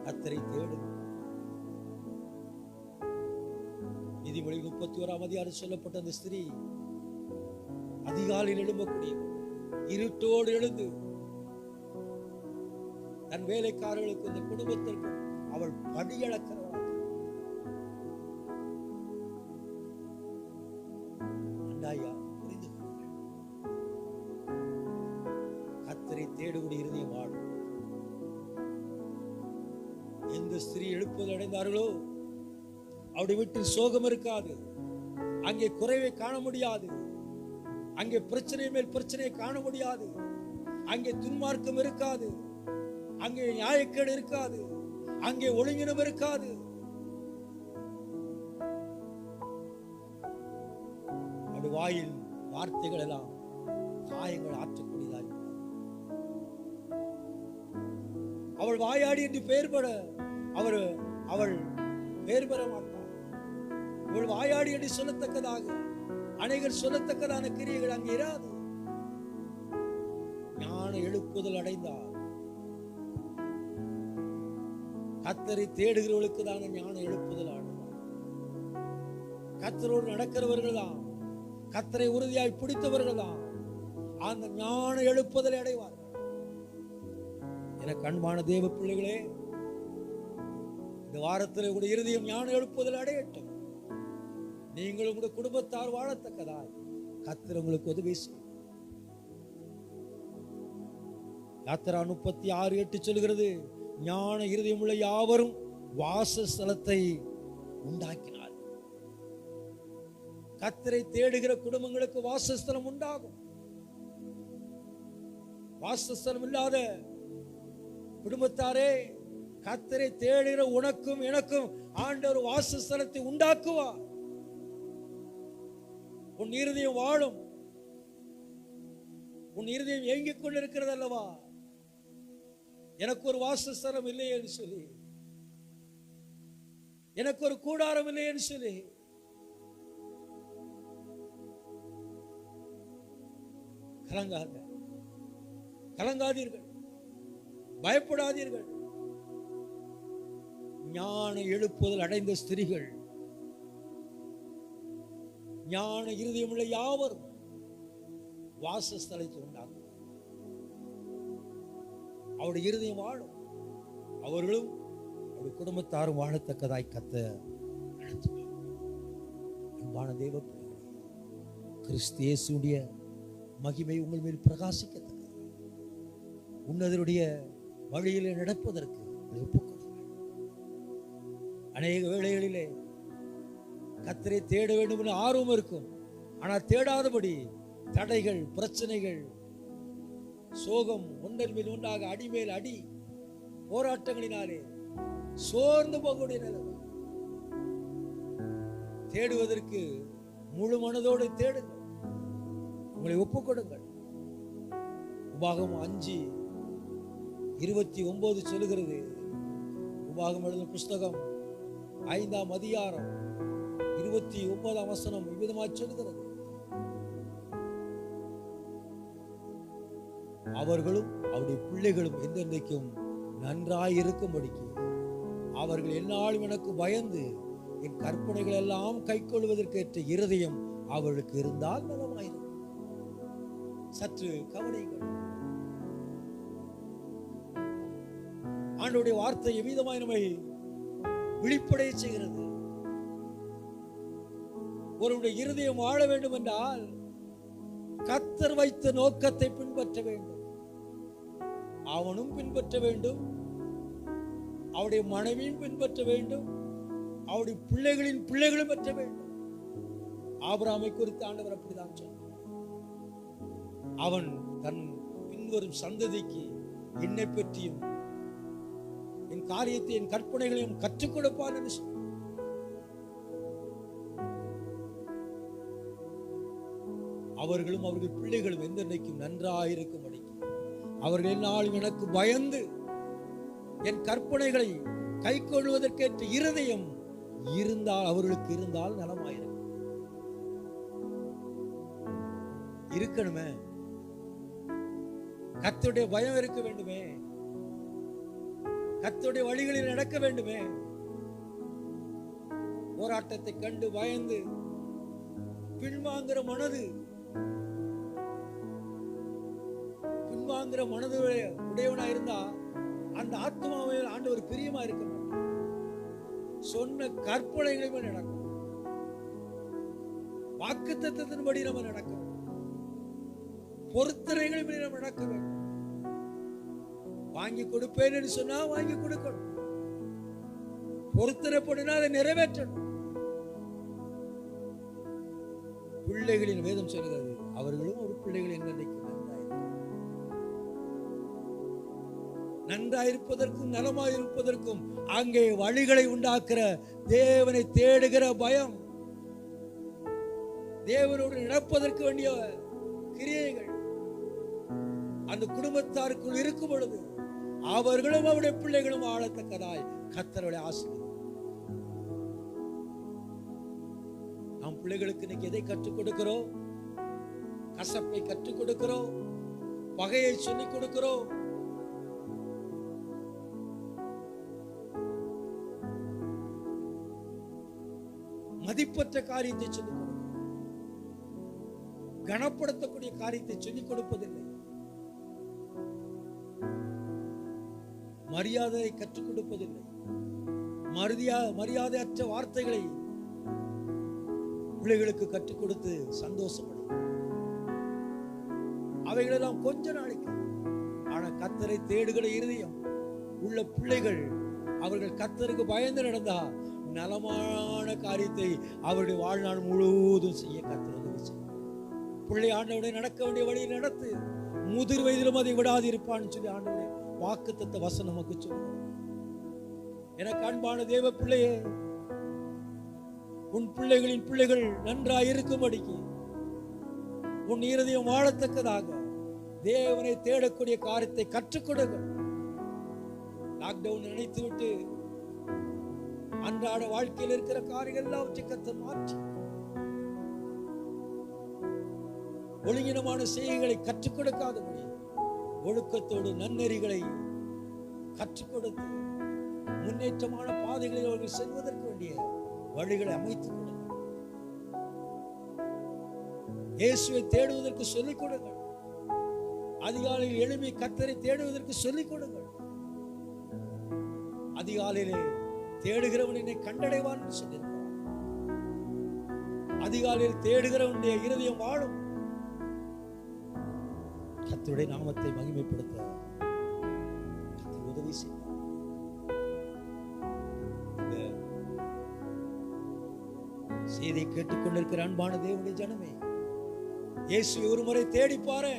கர்த்தரை தேடு. நீதிமொழி 31ஆம் அதிகாரம் சொல்லப்பட்ட அந்த ஸ்திரீ அதிகாலையில் எழும்பக்கூடிய இருட்டோடு எழுந்து தன் வேலைக்காரர்களுக்கு இந்த குடும்பத்திற்கு அவள் படியளக்கிறவளாக. அண்டாயா புரிந்து கொள்ளுங்கள். கர்த்தரை தேடுகிற இருதயம் வாழும். எந்த ஸ்திரீ எழுப்புதல் அடைந்தார்களோ அவருடைய வீட்டில் சோகம் இருக்காது, அங்கே குறைவை காண முடியாது, அங்கே பிரச்சனை மேல் பிரச்சனையை காண முடியாது, அங்கே துன்மார்க்கம் இருக்காது, அங்கே நியாயக்கேடு இருக்காது, அங்கே ஒழுங்கினம் இருக்காது. அவருடைய வாயில் வார்த்தைகள் எல்லாம் காயங்கள் ஆற்றக்கூடியதாக. அவள் வாயாடி என்று பெயர் பெற அவள் பெயர் பெற மாட்டாள். இவள் வாயாடி என்று சொல்லத்தக்கதாக அனைவர் சொல்லத்தக்கதான கிரியைகள் அங்கே இராது. ஞான எழுப்புதல் அடைந்தார். கர்த்தரை தேடுகிறவர்களுக்கு தான ஞான எழுப்புதல் ஆனது. கர்த்தரோடு நடக்கிறவர்கள் தான், கர்த்தரை உறுதியாய் பிடித்தவர்கள் தான் அந்த ஞான எழுப்புதலை அடைவார்கள். எனக்கு அன்பான தேவ பிள்ளைகளே, இந்த வாரத்தில் கூட இருதயம் ஞான எழுப்புதல் அடையட்டும். நீங்கள் உங்களுடைய குடும்பத்தார் வாழத்தக்கதாய் கர்த்தர் உங்களுக்கு உதவி செய்யும். யாத்திரா 36:8 சொல்கிறது, ஞான இருதயம் உள்ள யாவரும் வாசஸ்தலத்தை உண்டாக்கினார். கர்த்தரை தேடுகிற குடும்பங்களுக்கு வாசஸ்தலம் உண்டாகும். வாசஸ்தலம் இல்லாத குடும்பத்தாரே, கர்த்தரை தேடுகிற உனக்கும் எனக்கும் ஆண்டவர் வாசஸ்தலத்தை உண்டாக்குவார். உன் இருதயம் வாழும். உன் இருதயம் ஏங்கிக் கொண்டிருக்கிறது அல்லவா, எனக்கு ஒரு வாசஸ்தலம் இல்லையே என்று சொல்லி, எனக்கு ஒரு கூடாரம் இல்லையே என்று சொல்லி. கலங்காதீர்கள், பயப்படாதீர்கள். ஞான எழுப்புதல் அடைந்த ஸ்திரீகள், ஞான இருதயமுள்ள யாவரும் வாசஸ்தலத்தை உண்டாகும். அவருடைய இருதயம் வாழும். அவர்களும் அவருடைய குடும்பத்தாரும் வாழத்தக்கதாய் கர்த்தர் நடத்துவார். அன்பான தேவ பிள்ளைகளே, கிறிஸ்து இயேசுவுடைய மகிமை உங்கள் மேல் பிரகாசிக்கத்தக்கது உன்னதருடைய வழியிலே நடப்பதற்கு ஒப்புக்கொள்ளுங்கள். அநேக வேளைகளிலே கர்த்தரை தேட வேண்டும் என்ற ஆர்வம் இருக்கும். ஆனால் தேடாதபடி தடைகள், பிரச்சனைகள், சோகம் ஒன்றன் மேல் ஒன்றாக அடிமேல் அடி போராட்டங்களினாலே சோர்ந்து போகக்கூடிய நிலைமை. தேடுவதற்கு முழு மனதோடு தேடுங்கள். உங்களை ஒப்புக்கொடுங்கள். உபாகம் 5:29 சொல்லுகிறது. உபாகம் எழுதின புஸ்தகம் 5ஆம் அதிகாரம் 29ஆம் வசனம் இவ்விதமாய் சொல்லுகிறது, அவர்களும் அவருடைய பிள்ளைகளும் எந்தெந்தைக்கும் நன்றாயிருக்கும்படிக்கு அவர்கள் எந்நாளும் எனக்கு பயந்து என் கற்பனைகள் எல்லாம் கைக்கொள்வதற்கேற்ற இருதயம் அவர்களுக்கு இருந்தால் நலமாயிருக்கும். சற்று கவனியுங்கள். ஆண்டவருடைய வார்த்தை எவ்விதமாய் நம்மை விழிப்படைய செய்கிறது. ஒருவருடைய இருதயம் வாழ வேண்டும் என்றால் கர்த்தர் வைத்த நோக்கத்தை பின்பற்ற வேண்டும். அவனும் பின்பற்ற வேண்டும், அவருடைய மனைவியும் பின்பற்ற வேண்டும், அவருடைய பிள்ளைகளின் பிள்ளைகளும் பெற்ற வேண்டும். ஆபிரகாமை குறித்து ஆண்டவர் அப்படிதான் சொன்னார். அவன் தன் பின்வரும் சந்ததிக்கு என்னை பற்றியும் என் காரியத்தை, என் கற்பனைகளையும் கற்றுக் கொடுப்பான் என்று சொன்னார். அவர்களும் அவர்கள் பிள்ளைகளும் எந்தென்னைக்கும் நன்றாயிருக்கும்படி அவர்கள் என்னாலும் எனக்கு பயந்து என் கற்பனைகளை கை கொள்வதற்கேற்ற இருதயம் இருந்தால் அவர்களுக்கு இருந்தால் நலமாயிருக்கும். இருக்கணுமே, கர்த்தருடைய பயம் இருக்க வேண்டுமே. கர்த்தருடைய வழிகளில் நடக்க வேண்டுமே. போராட்டத்தை கண்டு பயந்து பின்வாங்குற மனது உடையவனா இருந்தா அந்த ஆத்மாவில் ஆண்டவர் பிரியமா இருக்க மாட்டார். சொன்ன கற்பனைகளுமே நடக்கும். வாக்குத்தத்தத்தின்படி நம்ம நடக்க வேண்டும். பொறுத்தனைகளின்படி நம்ம நடக்க வேண்டும். வாங்கி கொடுப்பேன் என்று சொன்னா வாங்கி கொடுக்கணும். பொறுத்தனைப்படினா அதை நிறைவேற்றணும். பிள்ளைகளின் வேதம் சொல்கிறது, அவர்களும் ஒரு பிள்ளைகள் என்று நன்றாயிருப்பதற்கும் நலமாயிருப்பதற்கும் அங்கே வழிகளை உண்டாக்குற தேவனை தேடுகிற பயம், தேவனோடு நடப்பதற்கு வேண்டிய கிரியைகள் அந்த குடும்பத்தாருக்குள் இருக்கும் பொழுது அவர்களும் அவருடைய பிள்ளைகளும் ஆளத்தக்கதாய் கர்த்தருடைய ஆசீர்வாதம். நாம் பிள்ளைகளுக்கு இன்னைக்கு எதை கற்றுக் கொடுக்கிறோம்? கசப்பை கற்றுக் கொடுக்கிறோம், பகையை சொல்லிக் கொடுக்கிறோம். மதிப்பற்ற காரியத்தை சொல்லிக் கொடுக்கிறோம். கனப்படுத்தக்கூடிய காரியத்தை சொல்லிக் கொடுப்பதில்லை. மரியாதையை கற்றுக் கொடுப்பதில்லை. மரியாதையற்ற வார்த்தைகளை பிள்ளைகளுக்கு கற்றுக் கொடுத்து சந்தோஷப்படும். அவைகளெல்லாம் கொஞ்ச நாளைக்கு. ஆனா கர்த்தரை தேடுகிற இருதயம் உள்ள பிள்ளைகள் அவர்கள் கர்த்தருக்கு பயந்து நடந்தா நலமான காரியத்தை அவருடைய வாழ்நாள் முழுவதும் செய்ய கர்த்தர் உதவி செய்யும். பிள்ளை ஆண்டவனை நடக்க வேண்டிய வழியில் நடத்து, முதிர் வயதிலும் அதை விடாது இருப்பான்னு சொல்லி ஆண்டவனை வாக்குத்தத்த வசனம் நமக்கு சொல்லுவோம். எனக்கு அன்பான தேவ பிள்ளையே, உன் பிள்ளைகளின் பிள்ளைகள் நன்றாய் இருக்கும்படிக்கு உன் இருதயம் வாழத்தக்கதாக தேவனை தேடக்கூடிய காரியத்தை கற்றுக் கொடுங்கள். லாக்டவுன் நினைத்து விட்டு அன்றாட வாழ்க்கையில் இருக்கிற காரியங்கள் எல்லாவற்றை கர்த்தர் மாற்றி ஒழுங்கினமான செய்திகளை கற்றுக் கொடுக்காதபடி ஒழுக்கத்தோடு நன்னெறிகளை கற்றுக் கொடுத்து முன்னேற்றமான பாதைகளில் அவர்கள் செல்வதற்கு வேண்டிய வழிகளை அமைத்துக் கொடுங்கள். இயேசுவை தேடுவதற்கு சொல்லிக் கொடுங்கள். அதிகாலையில் எழுப்பி கர்த்தரை தேடுவதற்கு சொல்லிக் கொடுங்கள். அதிகாலையிலே தேடுகிறவன் என்னை கண்டடைவான் என்று சொல்லியிருக்கிறார். அதிகாலையில் தேடுகிறவனுடைய இருதயம் வாழும். கர்த்தருடைய நாமத்தை மகிமைப்படுத்த கர்த்தர் உதவி செய்தார். செய்தியை கேட்டுக்கொண்டிருக்கிற அன்பான தேவனுடைய ஜனமே, இயேசுவை ஒரு முறை தேடி பாரு.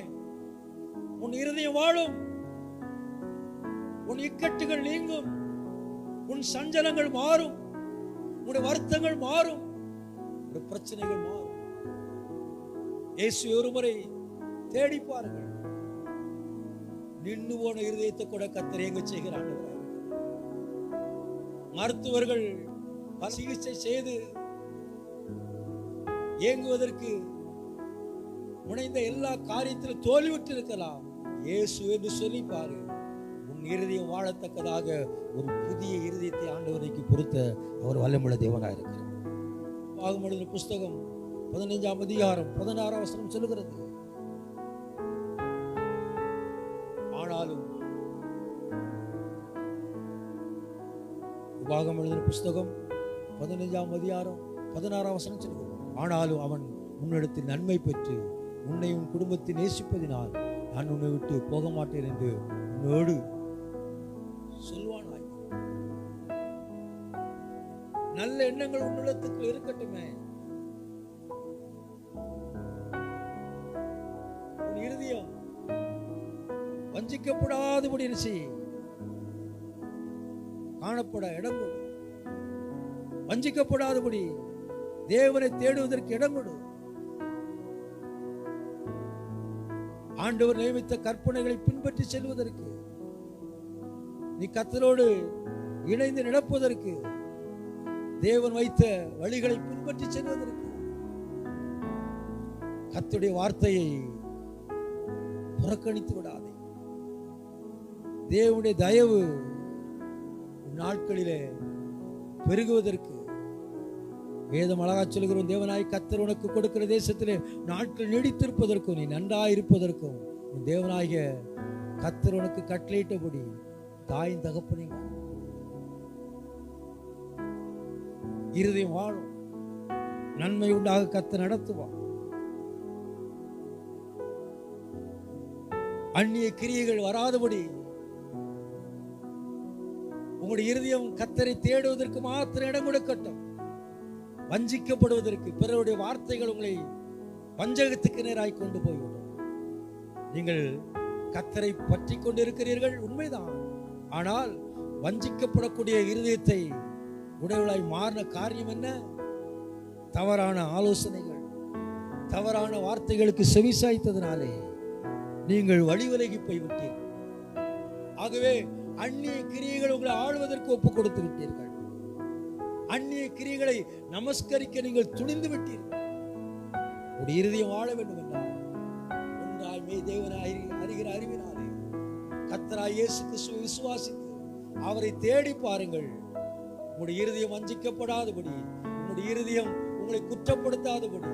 உன் இருதயம் வாழும். உன் இக்கட்டுகள் நீங்கும். உன் சஞ்சலங்கள் மாறும். உன்னுடைய வருத்தங்கள் மாறும். உன்னுடைய பிரச்சனைகள் மாறும். இயேசுவை ஒரு முறை தேடி பாருங்கள். நின்று போன இருதயத்தை கூட கர்த்தர் எங்க செய்கிறார். மருத்துவர்கள் சிகிச்சை செய்து இயங்குவதற்கு முனைந்த எல்லா காரியத்திலும் தோல்விவிட்டு இருக்கலாம். இயேசு என்று சொல்லி பாரு. உன் இருதயம் வாழத்தக்கதாக ஒரு புதிய இருதயத்தை ஆண்டவருக்கு பொறுத்த அவர் வல்லமுள்ள தேவனாக இருக்கிறார். ஆகம புஸ்தகம் 15ஆம் அதிகாரம் 16ஆம் வசனம் சொல்லுகிறது, ஆனாலும் உபாகம் எழுதின புஸ்தகம் 15ஆம் அதிகாரம் 16ஆம் வசனம் சொல்லுகிறது, ஆனாலும் அவன் உன்னிடத்தில் நன்மை பெற்று உன்னை உன் குடும்பத்தை நேசிப்பதினால் நான் உன்னை விட்டு போக மாட்டேன் என்று உன்னோடு சொல்வானாய். நல்ல எண்ணங்கள் உன்னிடத்துக்கு இருக்கட்டுமே. உன் இருதயம் வஞ்சிக்கப்படாதபடி காணப்பட இடம் கொடு. வஞ்சிக்கப்படாதபடி தேவனை தேடுவதற்கு இடம் கொடு. ஆண்டவர் நியமித்த கற்பனைகளை பின்பற்றி செல்வதற்கு, நீ கர்த்தரோடு இணைந்து நடப்பதற்கு, தேவன் வைத்த வழிகளை பின்பற்றி செல்வதற்கு கர்த்தருடைய வார்த்தையை புறக்கணித்து விடாதே. தேவனுடைய தயவு நாட்களிலே பெருகுவதற்கு வேதம் அழகா சொல்கிறோம். தேவனாய் கர்த்தர் உனக்கு கொடுக்கிற தேசத்திலே நாட்கள் நீடித்திருப்பதற்கும் நீ நன்றாயிருப்பதற்கும் உன் தேவனாகிய கர்த்தர் உனக்கு கட்டளையிட்டபடி தாயின் தகப்பனையும் இருதயம் வாழும். நன்மை உண்டாக கர்த்தர் நடத்துவார். அந்நிய கிரியைகள் வராதபடி உங்களுடைய இருதயம் கர்த்தரை தேடுவதற்கு மாத்திரம் இடம் கொடுக்கட்டும். வஞ்சிக்கப்படுவதற்கு பிறருடைய வார்த்தைகள் உங்களை வஞ்சகத்துக்கு நேராய் கொண்டு போய்விடும். நீங்கள் கர்த்தரை பற்றி கொண்டிருக்கிறீர்கள், உண்மைதான். ஆனால் வஞ்சிக்கப்படக்கூடிய இருதயத்தை உடையவளாய் மாறின காரியம் என்ன? தவறான ஆலோசனைகள், தவறான வார்த்தைகளுக்கு செவிசாய்த்ததினாலே நீங்கள் வழிவிலகி போய்விட்டீர்கள். ஆகவே அந்நிய கிரியைகள் உங்களை ஆளுவதற்கு ஒப்புக் கொடுத்து விட்டீர்கள். அந்நிய கிரியைகளை நமஸ்கரிக்க நீங்கள் துணிந்து விட்டீர்கள். ஒரு இருதயம் வாழ வேண்டும் என்றால் ஒன்றாய் மெய் தேவனை அறிகிற அறிவினாலே கர்த்தராகிய இயேசு கிறிஸ்துவை விசுவாசித்து அவரை தேடி பாருங்கள். உங்களுடைய இருதயம் வஞ்சிக்கப்படாதபடி, உங்களுடைய இருதயம் உங்களை குற்றப்படுத்தாதபடி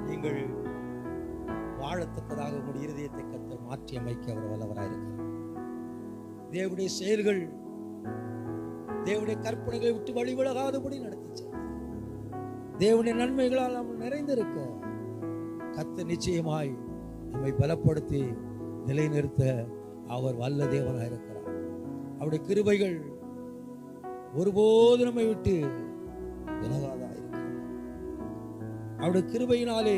நீங்கள் வாழத்தக்கதாக உங்களுடைய இருதயத்தை கர்த்தர் மாற்றி அமைக்க அவர் வல்லவராயிருக்கிறார். தேவனுடைய செயல்கள் தேவனுடைய கற்பனைகளை விட்டு வழிவிலகாதபடி நடத்தி தேவனுடைய நன்மைகளால் நாம் நிறைந்திருக்க கர்த்தர் நிச்சயமாய் நம்மை பலப்படுத்தி நிலைநிறுத்த அவர் வல்ல தேவனாயிருக்கிறார். அவருடைய கிருபைகள் ஒருபோது நம்மை விட்டு விலகாதாயிருக்கிறார். அவருடைய கிருபையினாலே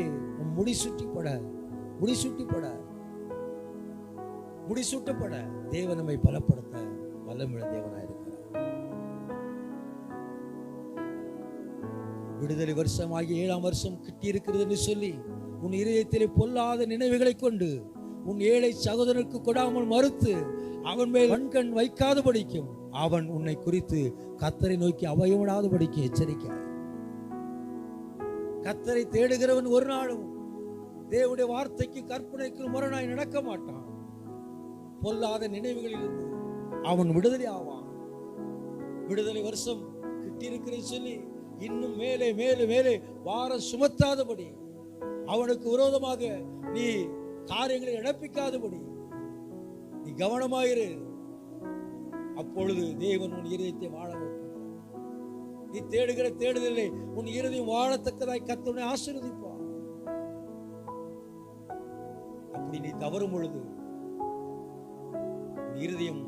முடிசூட்டப்பட தேவன் நம்மை பலப்படுத்த வல்லமுள்ள தேவனாயிருக்கிறார். விடுதலை வருஷமாகிய 7ஆம் வருஷம் கிட்டி இருக்கிறது என்று சொல்லி உன் இதயத்திலே பொல்லாத நினைவுகளை கொண்டு உன் ஏழை சகோதரனுக்கு கொடாமல் மறுத்து அவன் மேல் கண் வைக்காதபடிக்கும் அவன் உன்னை குறித்து கர்த்தரை நோக்கி அபயமிடாதபடிக்கு எச்சரிக்காய். கர்த்தரை தேடுகிறவன் ஒரு நாளும் தேவனுடைய வார்த்தைக்கு கற்பனைக்கு முரணாய் நடக்க மாட்டான். பொல்லாத நினைவுகளில் இருந்து அவன் விடுதலை ஆவான். விடுதலை வருஷம் கிட்டியிருக்கிறேன் சொல்லி இன்னும் மேலே மேலே மேலே வாரம் சுமத்தாதபடி, அவனுக்கு விரோதமாக நீ காரியங்களை இழப்பிக்காதபடி நீ கவனமாயிரு. அப்பொழுது தேவன் உன் இருதயத்தை வாழ வைப்பார். நீ தேடுகிற தேடுதலை உன் இருதயம் வாழத்தக்கதாய் கர்த்தர் உன்னை ஆசீர்வதிப்பார். அப்படி நீ தவறும் பொழுது இருதயம்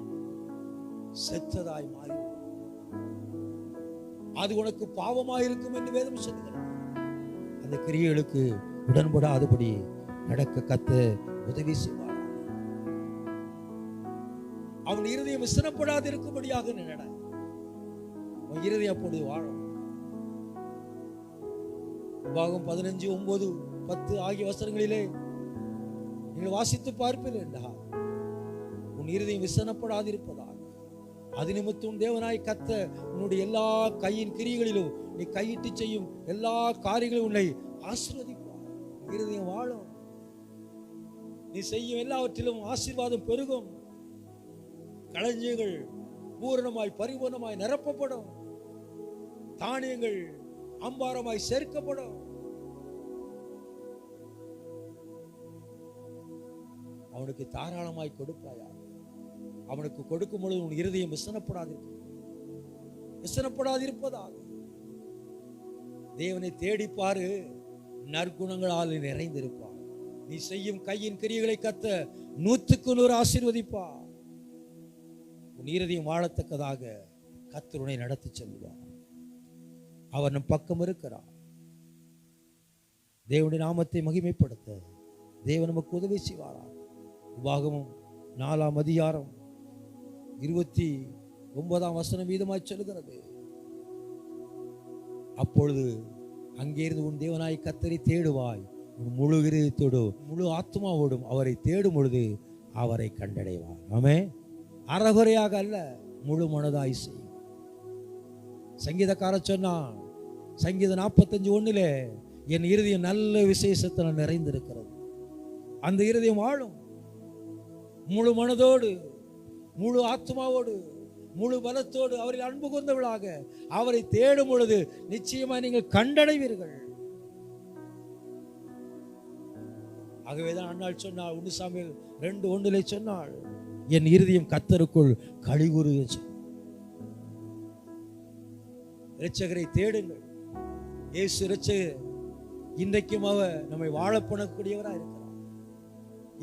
செத்ததாய் மாறி அது உனக்கு பாவமாயிருக்கும் என்று வேதம் சொல்லுகிறது. அந்த கிரியைகளுக்கு உடன்படாதபடி நடக்க கர்த்தர் உதவி செய்வார். அவன் இருதயம் விசனப்படாது இருக்கும்படியாக நட. உன் இருதயம் அப்பொழுது வாழும். உபாகம் 15, 9, 10 ஆகிய வசனங்களிலே நீங்கள் வாசித்து பார்ப்பீர்கள் என்றால் உன் இருதயம் விசனப்படாதிருப்பதாக அது நிமித்தம் தேவனாய் கர்த்தர் உன்னுடைய எல்லா கையின் கிரியைகளிலும் நீ கையிட்டு செய்யும் எல்லா காரியங்களும் உன்னை ஆசீர்வதிப்பார். இருதயம் வாழும். நீ செய்யும் எல்லாவற்றிலும் ஆசீர்வாதம் பெருகும். களஞ்சியங்கள் பூரணமாய் பரிபூர்ணமாய் நிரப்பப்படும். தானியங்கள் அம்பாரமாய் சேர்க்கப்படும். அவனுக்கு தாராளமாய் கொடுப்பாயா? அவனுக்கு கொடுக்கும் பொழுது உன் இருதயம் விசனப்படாதிருப்பதாக தேவனை தேடிப்பாரு. நற்குணங்களால் நிறைந்திருப்பார். நீ செய்யும் கையின் கிரியைகளை கர்த்தர் 100க்கு 100 ஆசீர்வதிப்பார். உன் இருதயம் வாழத்தக்கதாக கர்த்தர் உன்னை நடத்தி செல்வார். அவர் நம் பக்கம் இருக்கிறார். தேவனுடைய நாமத்தை மகிமைப்படுத்த தேவன் நமக்கு உதவி செய்வாராம். உபாகமம் 4ஆம் அதிகாரம் 29ஆம் வசனம் வீதமாய் சொல்லுகிறது. அப்பொழுது அங்கிருந்து உன் தேவனாய் கர்த்தரை தேடுவாய், உன் முழு இதயத்தோடு முழு ஆத்மாவோடும் அவரை தேடும் பொழுது அவரை கண்டடைவார். ஆமென். அறகுறையாக அல்ல, முழு மனதாய் செய். சங்கீதக்காரர் சொன்னான், சங்கீதம் 45:1 என் இருதயம் நல்ல விசேஷத்தில் நிறைந்திருக்கிறது. அந்த இருதயம் வாழும். முழு மனதோடு முழு ஆத்மாவோடு முழு பலத்தோடு அவரில் அன்பு கொண்டவளாக அவரை தேடும் பொழுது நிச்சயமாக நீங்கள் கண்டடைவீர்கள். ஆகவேதான் அன்னாள் சொன்னாள், 1 சாமுவேல் 2:1 சொன்னாள், என் இருதயம் கர்த்தருக்குள் களிகூறு. இரட்சகரை தேடுங்கள். இயேசு இரட்சகர் இன்றைக்கும் அவர் நம்மை வாழ பண்ணக்கூடியவரா இருக்கிறார்.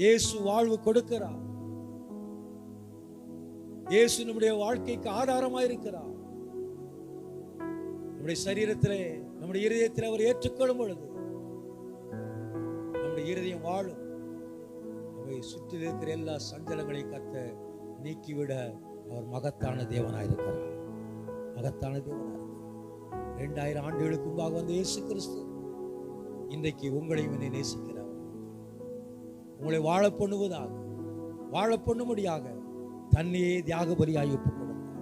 இயேசு வாழ்வு கொடுக்கிறார். இயேசு நம்முடைய வாழ்க்கைக்கு ஆதாரமாக இருக்கிறார். நம்முடைய சரீரத்திலே நம்முடைய இருதயத்தில் அவர் ஏற்றுக்கொள்ளும் பொழுது நம்முடைய இருதயம் வாழும். நம்மை சுற்றி இருக்கிற எல்லா சஞ்சலங்களையும் கர்த்தர் நீக்கிவிட அவர் மகத்தான தேவனாயிருக்கிறார். மகத்தான தேவனாயிருக்கிறார். 2000 ஆண்டுகளுக்கு முன்பாக வந்த இயேசு கிறிஸ்து இன்றைக்கு உங்களையும் என்னை நேசிக்கிறார். உங்களை வாழ பண்ணுவதாக, வாழ பண்ணும்படியாக தன்னையே தியாக பலியாய் ஒப்புக் கொடுத்தார்.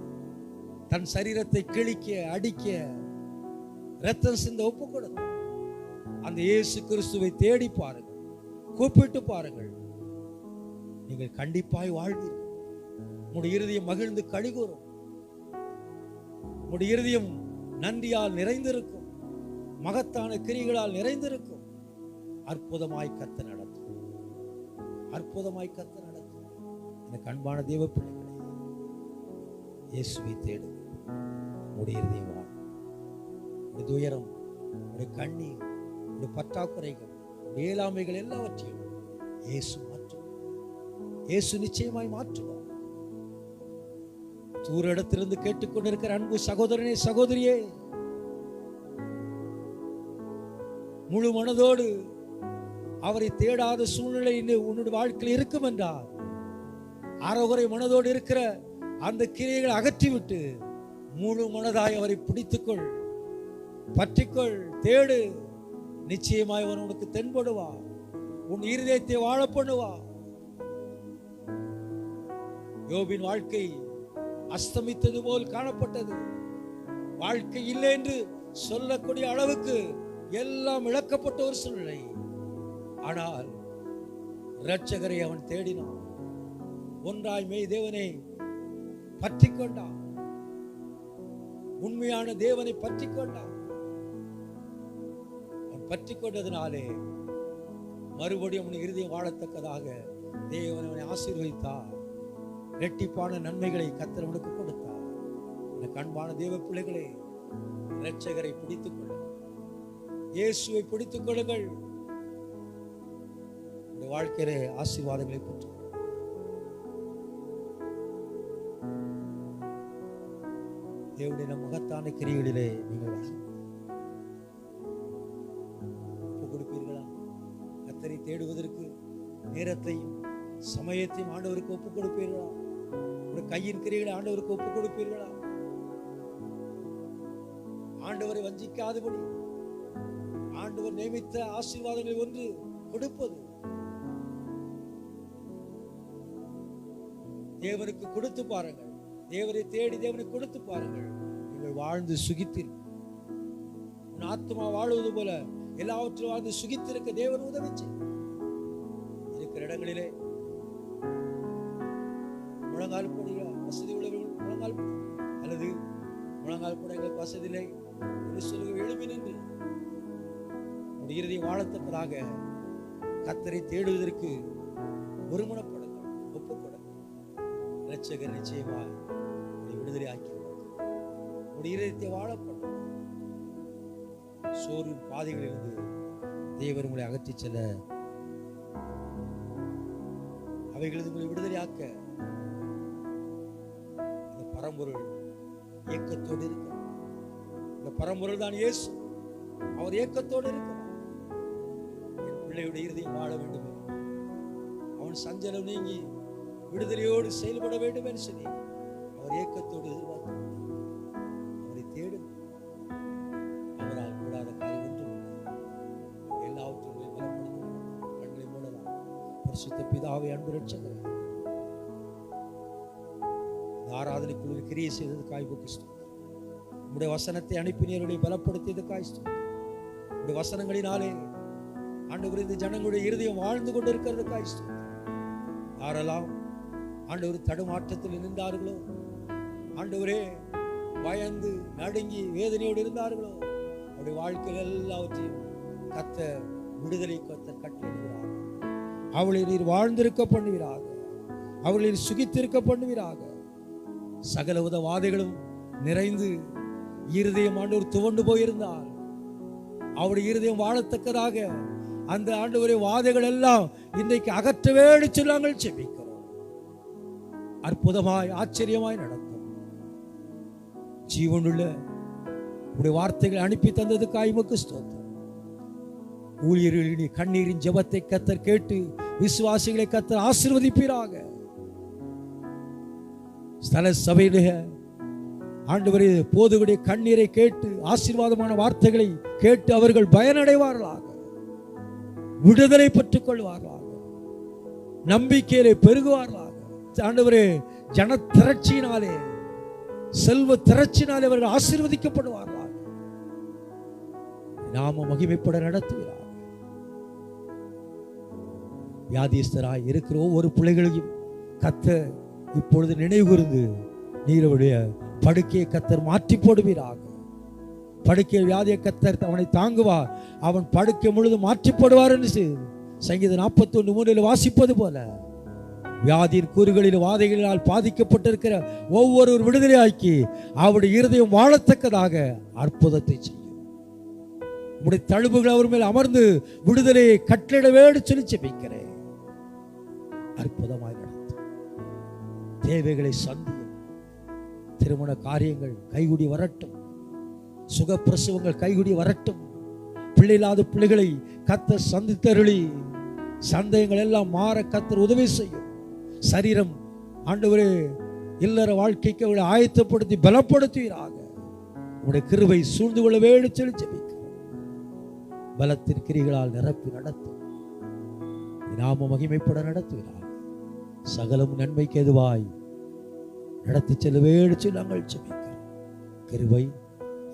தன் சரீரத்தை கிழிக்க, அடிக்க, இரத்தம் சிந்த ஒப்புக் கொடுத்தார். அந்த இயேசு கிறிஸ்துவை தேடி பாருங்கள், கூப்பிட்டு பாருங்கள், நீங்கள் கண்டிப்பாய் வாழ்வீர்கள். உங்களுடைய இருதயம் மகிழ்ந்து களிகூரும். உங்களுடைய இருதயம் நன்றியால் நிறைந்திருக்கும், மகத்தான கிரிகளால் நிறைந்திருக்கும். அற்புதமாய் கர்த்தர் நடத்தும், அற்புதமாய் கர்த்தர் நடத்தும். எனக்கு அன்பான தேவ பிள்ளைகளே, இயேசுவை தேடுங்கள். உங்களுடைய இருதயம் வாழும். உங்களுடைய துயரம், உங்களுடைய கண்ணீர், உங்களுடைய பற்றாக்குறைகள், உங்களுடைய இயலாமைகள் எல்லாவற்றையும் இயேசு மாற்றும். இயேசு நிச்சயமாய் மாற்றுவார். தூர இடத்திலிருந்து கேட்டுக்கொண்டிருக்கிற அன்பு சகோதரனே, சகோதரியே, முழு மனதோடு அவரை தேடாத சூழ்நிலை உன்னுடைய வாழ்க்கையில் இருக்கும் என்றால், அறகுறை மனதோடு இருக்கிற அந்த கிரியைகளை அகற்றிவிட்டு முழு மனதாய் அவரை பிடித்துக்கொள், பற்றிக்கொள், தேடு. நிச்சயமாய் அவர் உனக்கு தென்படுவா, உன் இருதயத்தை வாழ பண்ணுவா. யோபின் வாழ்க்கை அஸ்தமித்தது போல் காணப்பட்டது. வாழ்க்கை இல்லை என்று சொல்லக்கூடிய அளவுக்கு எல்லாம் இழக்கப்பட்ட ஒரு சூழ்நிலை. ஆனால் இரட்சகரை அவன் தேடினான். ஒன்றாய் மெய் தேவனை பற்றி கொண்டான். உண்மையான தேவனை பற்றி கொண்டான். அவன் பற்றி கொண்டதினாலே மறுபடியும் அவன் இருதயம் வாழத்தக்கதாக தேவன் அவனை ஆசீர்வதித்தார். இரட்டிப்பான நன்மைகளை கர்த்தர் அவனுக்கு கொடுத்தார். எனக்கு அன்பான தேவ பிள்ளைகளே, இரட்சகரை பிடித்துக் கொள்ளுங்கள், இயேசுவை பிடித்துக் கொள்ளுங்கள். உங்களுடைய வாழ்க்கையிலே ஆசீர்வாதங்களை பெற்று தேவனுடைய மகத்தான கிரிகளிலே நீங்கள் ஒப்புக் கொடுப்பீர்களா? கர்த்தரை தேடுவதற்கு நேரத்தையும் சமயத்தையும் ஆண்டவருக்கு ஒப்புக் கொடுப்பீர்களா? உங்களுடைய கையின் கிரிகளை ஆண்டவருக்கு ஒப்புக் கொடுப்பீர்களா? ஆண்டவரை வஞ்சிக்காதபடி ஆண்டவர் நியமித்த ஆசீர்வாதங்களை ஒன்று கொடுப்பது. தேவனுக்கு கொடுத்து பாருங்கள். தேவரை தேடி தேவனுக்கு கொடுத்து பாருங்கள். நீங்கள் வாழ்ந்து சுகித்தீர்கள். உன் ஆத்மா வாழுவது போல எல்லாவற்றையும் வாழ்ந்து சுகித்திருக்க தேவன் உதவி செய்யும். இருக்கிற இடங்களிலே முழங்கால் போடுகிற வசதி உள்ளவர்கள் முழங்கால் அல்லது முழங்கால் போட எங்களுக்கு வசதி இல்லை என்று சொல்லுங்க. எழுப்பி நின்று உடைய இறுதியை வாழத்தக்கதாக கர்த்தரை தேடுவதற்கு ஒருமுனப்படுங்கள், ஒப்புக்கொடுங்கள். இரட்சகர் நிச்சயமாக உடைய விடுதலை ஆக்கிவிடுவார். உடைய இதயத்தை வாழப்படும் சோர்வு பாதைகளிலிருந்து தேவன் உங்களை அகற்றி செல்ல, அவைகளது உங்களை விடுதலையாக்க இந்த பரம்பொருள் ஏக்கத்தோடு இருக்கிறார். இந்த பரம்பொருள் தான் இயேசு. அவர் ஏக்கத்தோடு இருக்கிறார். என் பிள்ளையுடைய இருதயம் வாழ வேண்டும், அவன் சஞ்சலம் நீங்கி விடுதலையோடு செயல்பட வேண்டும் என்று சொல்லி அவர் ஏக்கத்தோடு எதிர்பார்த்து அவரை தேடும். அவரால் கூடாத காரியம் ஒன்றும் எல்லாவற்றையும் கண்களை மூடலாம். பரிசுத்த பிதாவை, அன்பு இரட்சகரே, இந்த ஆராதனைக்குழு கிரியை செய்ததுக்காய் ஸ்தோத்திரம். உம்முடைய வசனத்தை அனுப்பினீருடைய பலப்படுத்தியதுக்காய் ஸ்தோத்திரம். உம்முடைய வசனங்களினாலே ஆண்டவர் இந்த ஜனங்களுடைய இருதயம் வாழ்ந்து கொண்டிருக்கிறதுக்காய் ஸ்தோத்திரம். யாரெல்லாம் ஆண்டவர் தடுமாற்றத்தில் நின்றார்களோ, ஆண்டவரே பயந்து நடுங்கி வேதனையோடு இருந்தார்களோ அவருடைய வாழ்க்கையில் எல்லாவற்றையும் கர்த்தர் விடுதலை கர்த்தர் கட்டளையிடுகிறார். அவளை நீர் வாழ்ந்திருக்க பண்ணுவீராக, அவளை சுகித்திருக்க பண்ணுவீராக. சகலவித வாதைகளும் நிறைந்து இருதயம் ஆண்டவர் துவண்டு போயிருந்தால் அவருடைய இருதயம் வாழத்தக்கதாக அந்த ஆண்டவரே வாதைகள் எல்லாம் இன்றைக்கு அகற்றவே நாங்கள் செபிக்கிறோம். அற்புதமாய் ஆச்சரியமாய் நடக்கும். ஜீவனுள்ள உடைய வார்த்தைகளை அனுப்பி தந்ததுக்கு உமக்கு ஸ்தோத்திரம். ஊழியர்களின் கண்ணீரின் ஜெபத்தை கர்த்தர் கேட்டு விசுவாசிகளை கர்த்தர் ஆசீர்வதிப்பீராக. ஸ்தல சபையிலே ஆண்டவரே போதுடைய கண்ணீரை கேட்டு ஆசீர்வாதமான வார்த்தைகளை கேட்டு அவர்கள் பயனடைவார்களாக, விடுதலை பெற்றுக் கொள்வார்களாக, நம்பிக்கையிலே பெருகுவார்களாக. ஆண்டவரே ஜன திரட்சியினாலே செல்வ திரட்சினாலே அவர்கள் ஆசீர்வதிக்கப்படுவார்களாக. நாம மகிமைப்பட நடத்துகிறார். வியாதிஸ்தராய் இருக்கிற ஒவ்வொரு பிள்ளைகளையும் கர்த்தர் இப்பொழுது நினைவு கூர்ந்து நீருடைய படுக்கையை கர்த்தர் மாற்றி போடுவீராக. படுக்கை வியாதியை கர்த்தர் அவனை தாங்குவார், அவன் படுக்கை முழுது மாற்றி போடுவார் என்று சங்கீதம் 41:3 வாசிப்பது போல வியாதியின் கூறுகளில் வாதைகளினால் பாதிக்கப்பட்டிருக்கிற ஒவ்வொரு விடுதலையாக்கி அவருடைய இருதயம் வாழத்தக்கதாக அற்புதத்தை செய்யும். உடைய தழும்புகள் அவர் மேல் அமர்ந்து விடுதலையை கட்டளிடவேடு சொல்லி செபிக்கிறேன். அற்புதமாய் நடத்தும். தேவைகளை சந்தியும். திருமண காரியங்கள் கைகூடி வரட்டும். சுகப்பிரசவங்கள் கைகூடி வரட்டும். பிள்ளை இல்லாத பிள்ளைகளை கர்த்தர் சந்தித்தருளி சந்தேகங்கள் எல்லாம் மாற கர்த்தர் உதவி செய்யும். சரீரம் ஆண்டவரே இல்லற வாழ்க்கைக்கு அவளை ஆயத்தப்படுத்தி பலப்படுத்துவீராக. உடைய கிருபை சூழ்ந்து கொள்ள வேண்டு சொல்லி ஜெபிக்கிறோம். பலத்தின் கிரிகளால் நிரப்பி நடத்தும். நாம மகிமைப்பட நடத்துகிறார். சகலம் நன்மைக்கு எதுவாய் நடத்தி செல்ல வேண்டு சொல்லி நாங்கள் ஜெபிக்கிறோம். கிருபை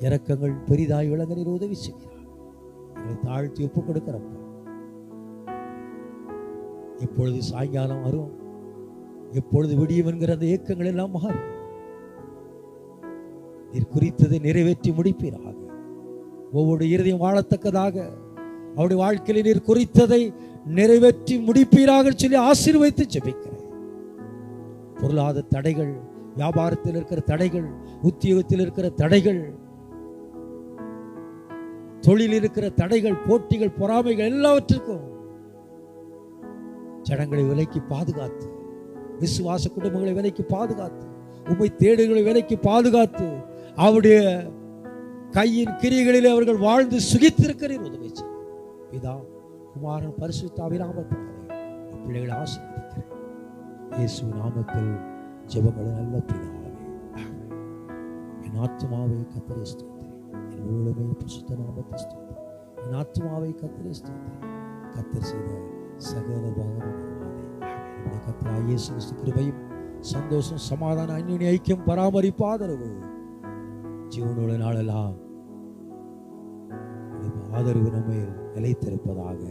இரக்கங்கள் பெரிதாய் விளங்க நீர் உதவி செய்கிறார். எங்களை தாழ்த்தி ஒப்புக் கொடுக்கிறப்ப எப்பொழுது சாயங்காலம் வரும், எப்பொழுது விடியும் என்கிற அந்த ஏக்கங்கள் எல்லாம் மாறும். நீர் குறித்ததை நிறைவேற்றி முடிப்பீராக. ஒவ்வொரு இருதயம் வாழத்தக்கதாக அவருடைய வாழ்க்கையில் நீர் குறித்ததை நிறைவேற்றி முடிப்பீராக சொல்லி ஆசீர்வதித்து ஜெபிக்கிறேன். பொருளாதார தடைகள், வியாபாரத்தில் இருக்கிற தடைகள், உத்தியோகத்தில் இருக்கிற தடைகள், தொழில் இருக்கிற தடைகள், போட்டிகள், பொறாமைகள் எல்லாவற்றிற்கும் ஜனங்களை விலைக்கு பாதுகாத்து, விசுவாச குடும்பங்களை விலைக்கு பாதுகாத்து, உம்மை தேடுகளை விலைக்கு பாதுகாத்து அவருடைய கையின் கிரியைகளில் அவர்கள் வாழ்ந்து சுகித்திருக்கிறீர் உதவி செய்யும். பிதா குமாரன் பரிசுத்த ஆவியானவராலே பிள்ளைகளை ஆசீர்வதிக்கிறேன். இயேசு நாமத்தில் ஜெபங்களை நல்ல பிதாவே. என் ஆத்துமாவை கர்த்தரை ஸ்தோத்திரி, என் முழுமே பரிசுத்த நாமத்தை ஸ்தோத்திரி. என் ஆத்துமாவை கர்த்தரை ஸ்தோத்திரி. கர்த்தர் செய்த சகல பாவங்களை கர்த்தராகிய இயேசு கிறிஸ்து கிருபையும் சந்தோஷம் சமாதானம் அந்யோன்ய ஐக்கியம் பராமரிப்பாதரவு ஜீவனுள்ள நாளெல்லாம் ஆதரவு நம்ம நிலைத்திருப்பதாக.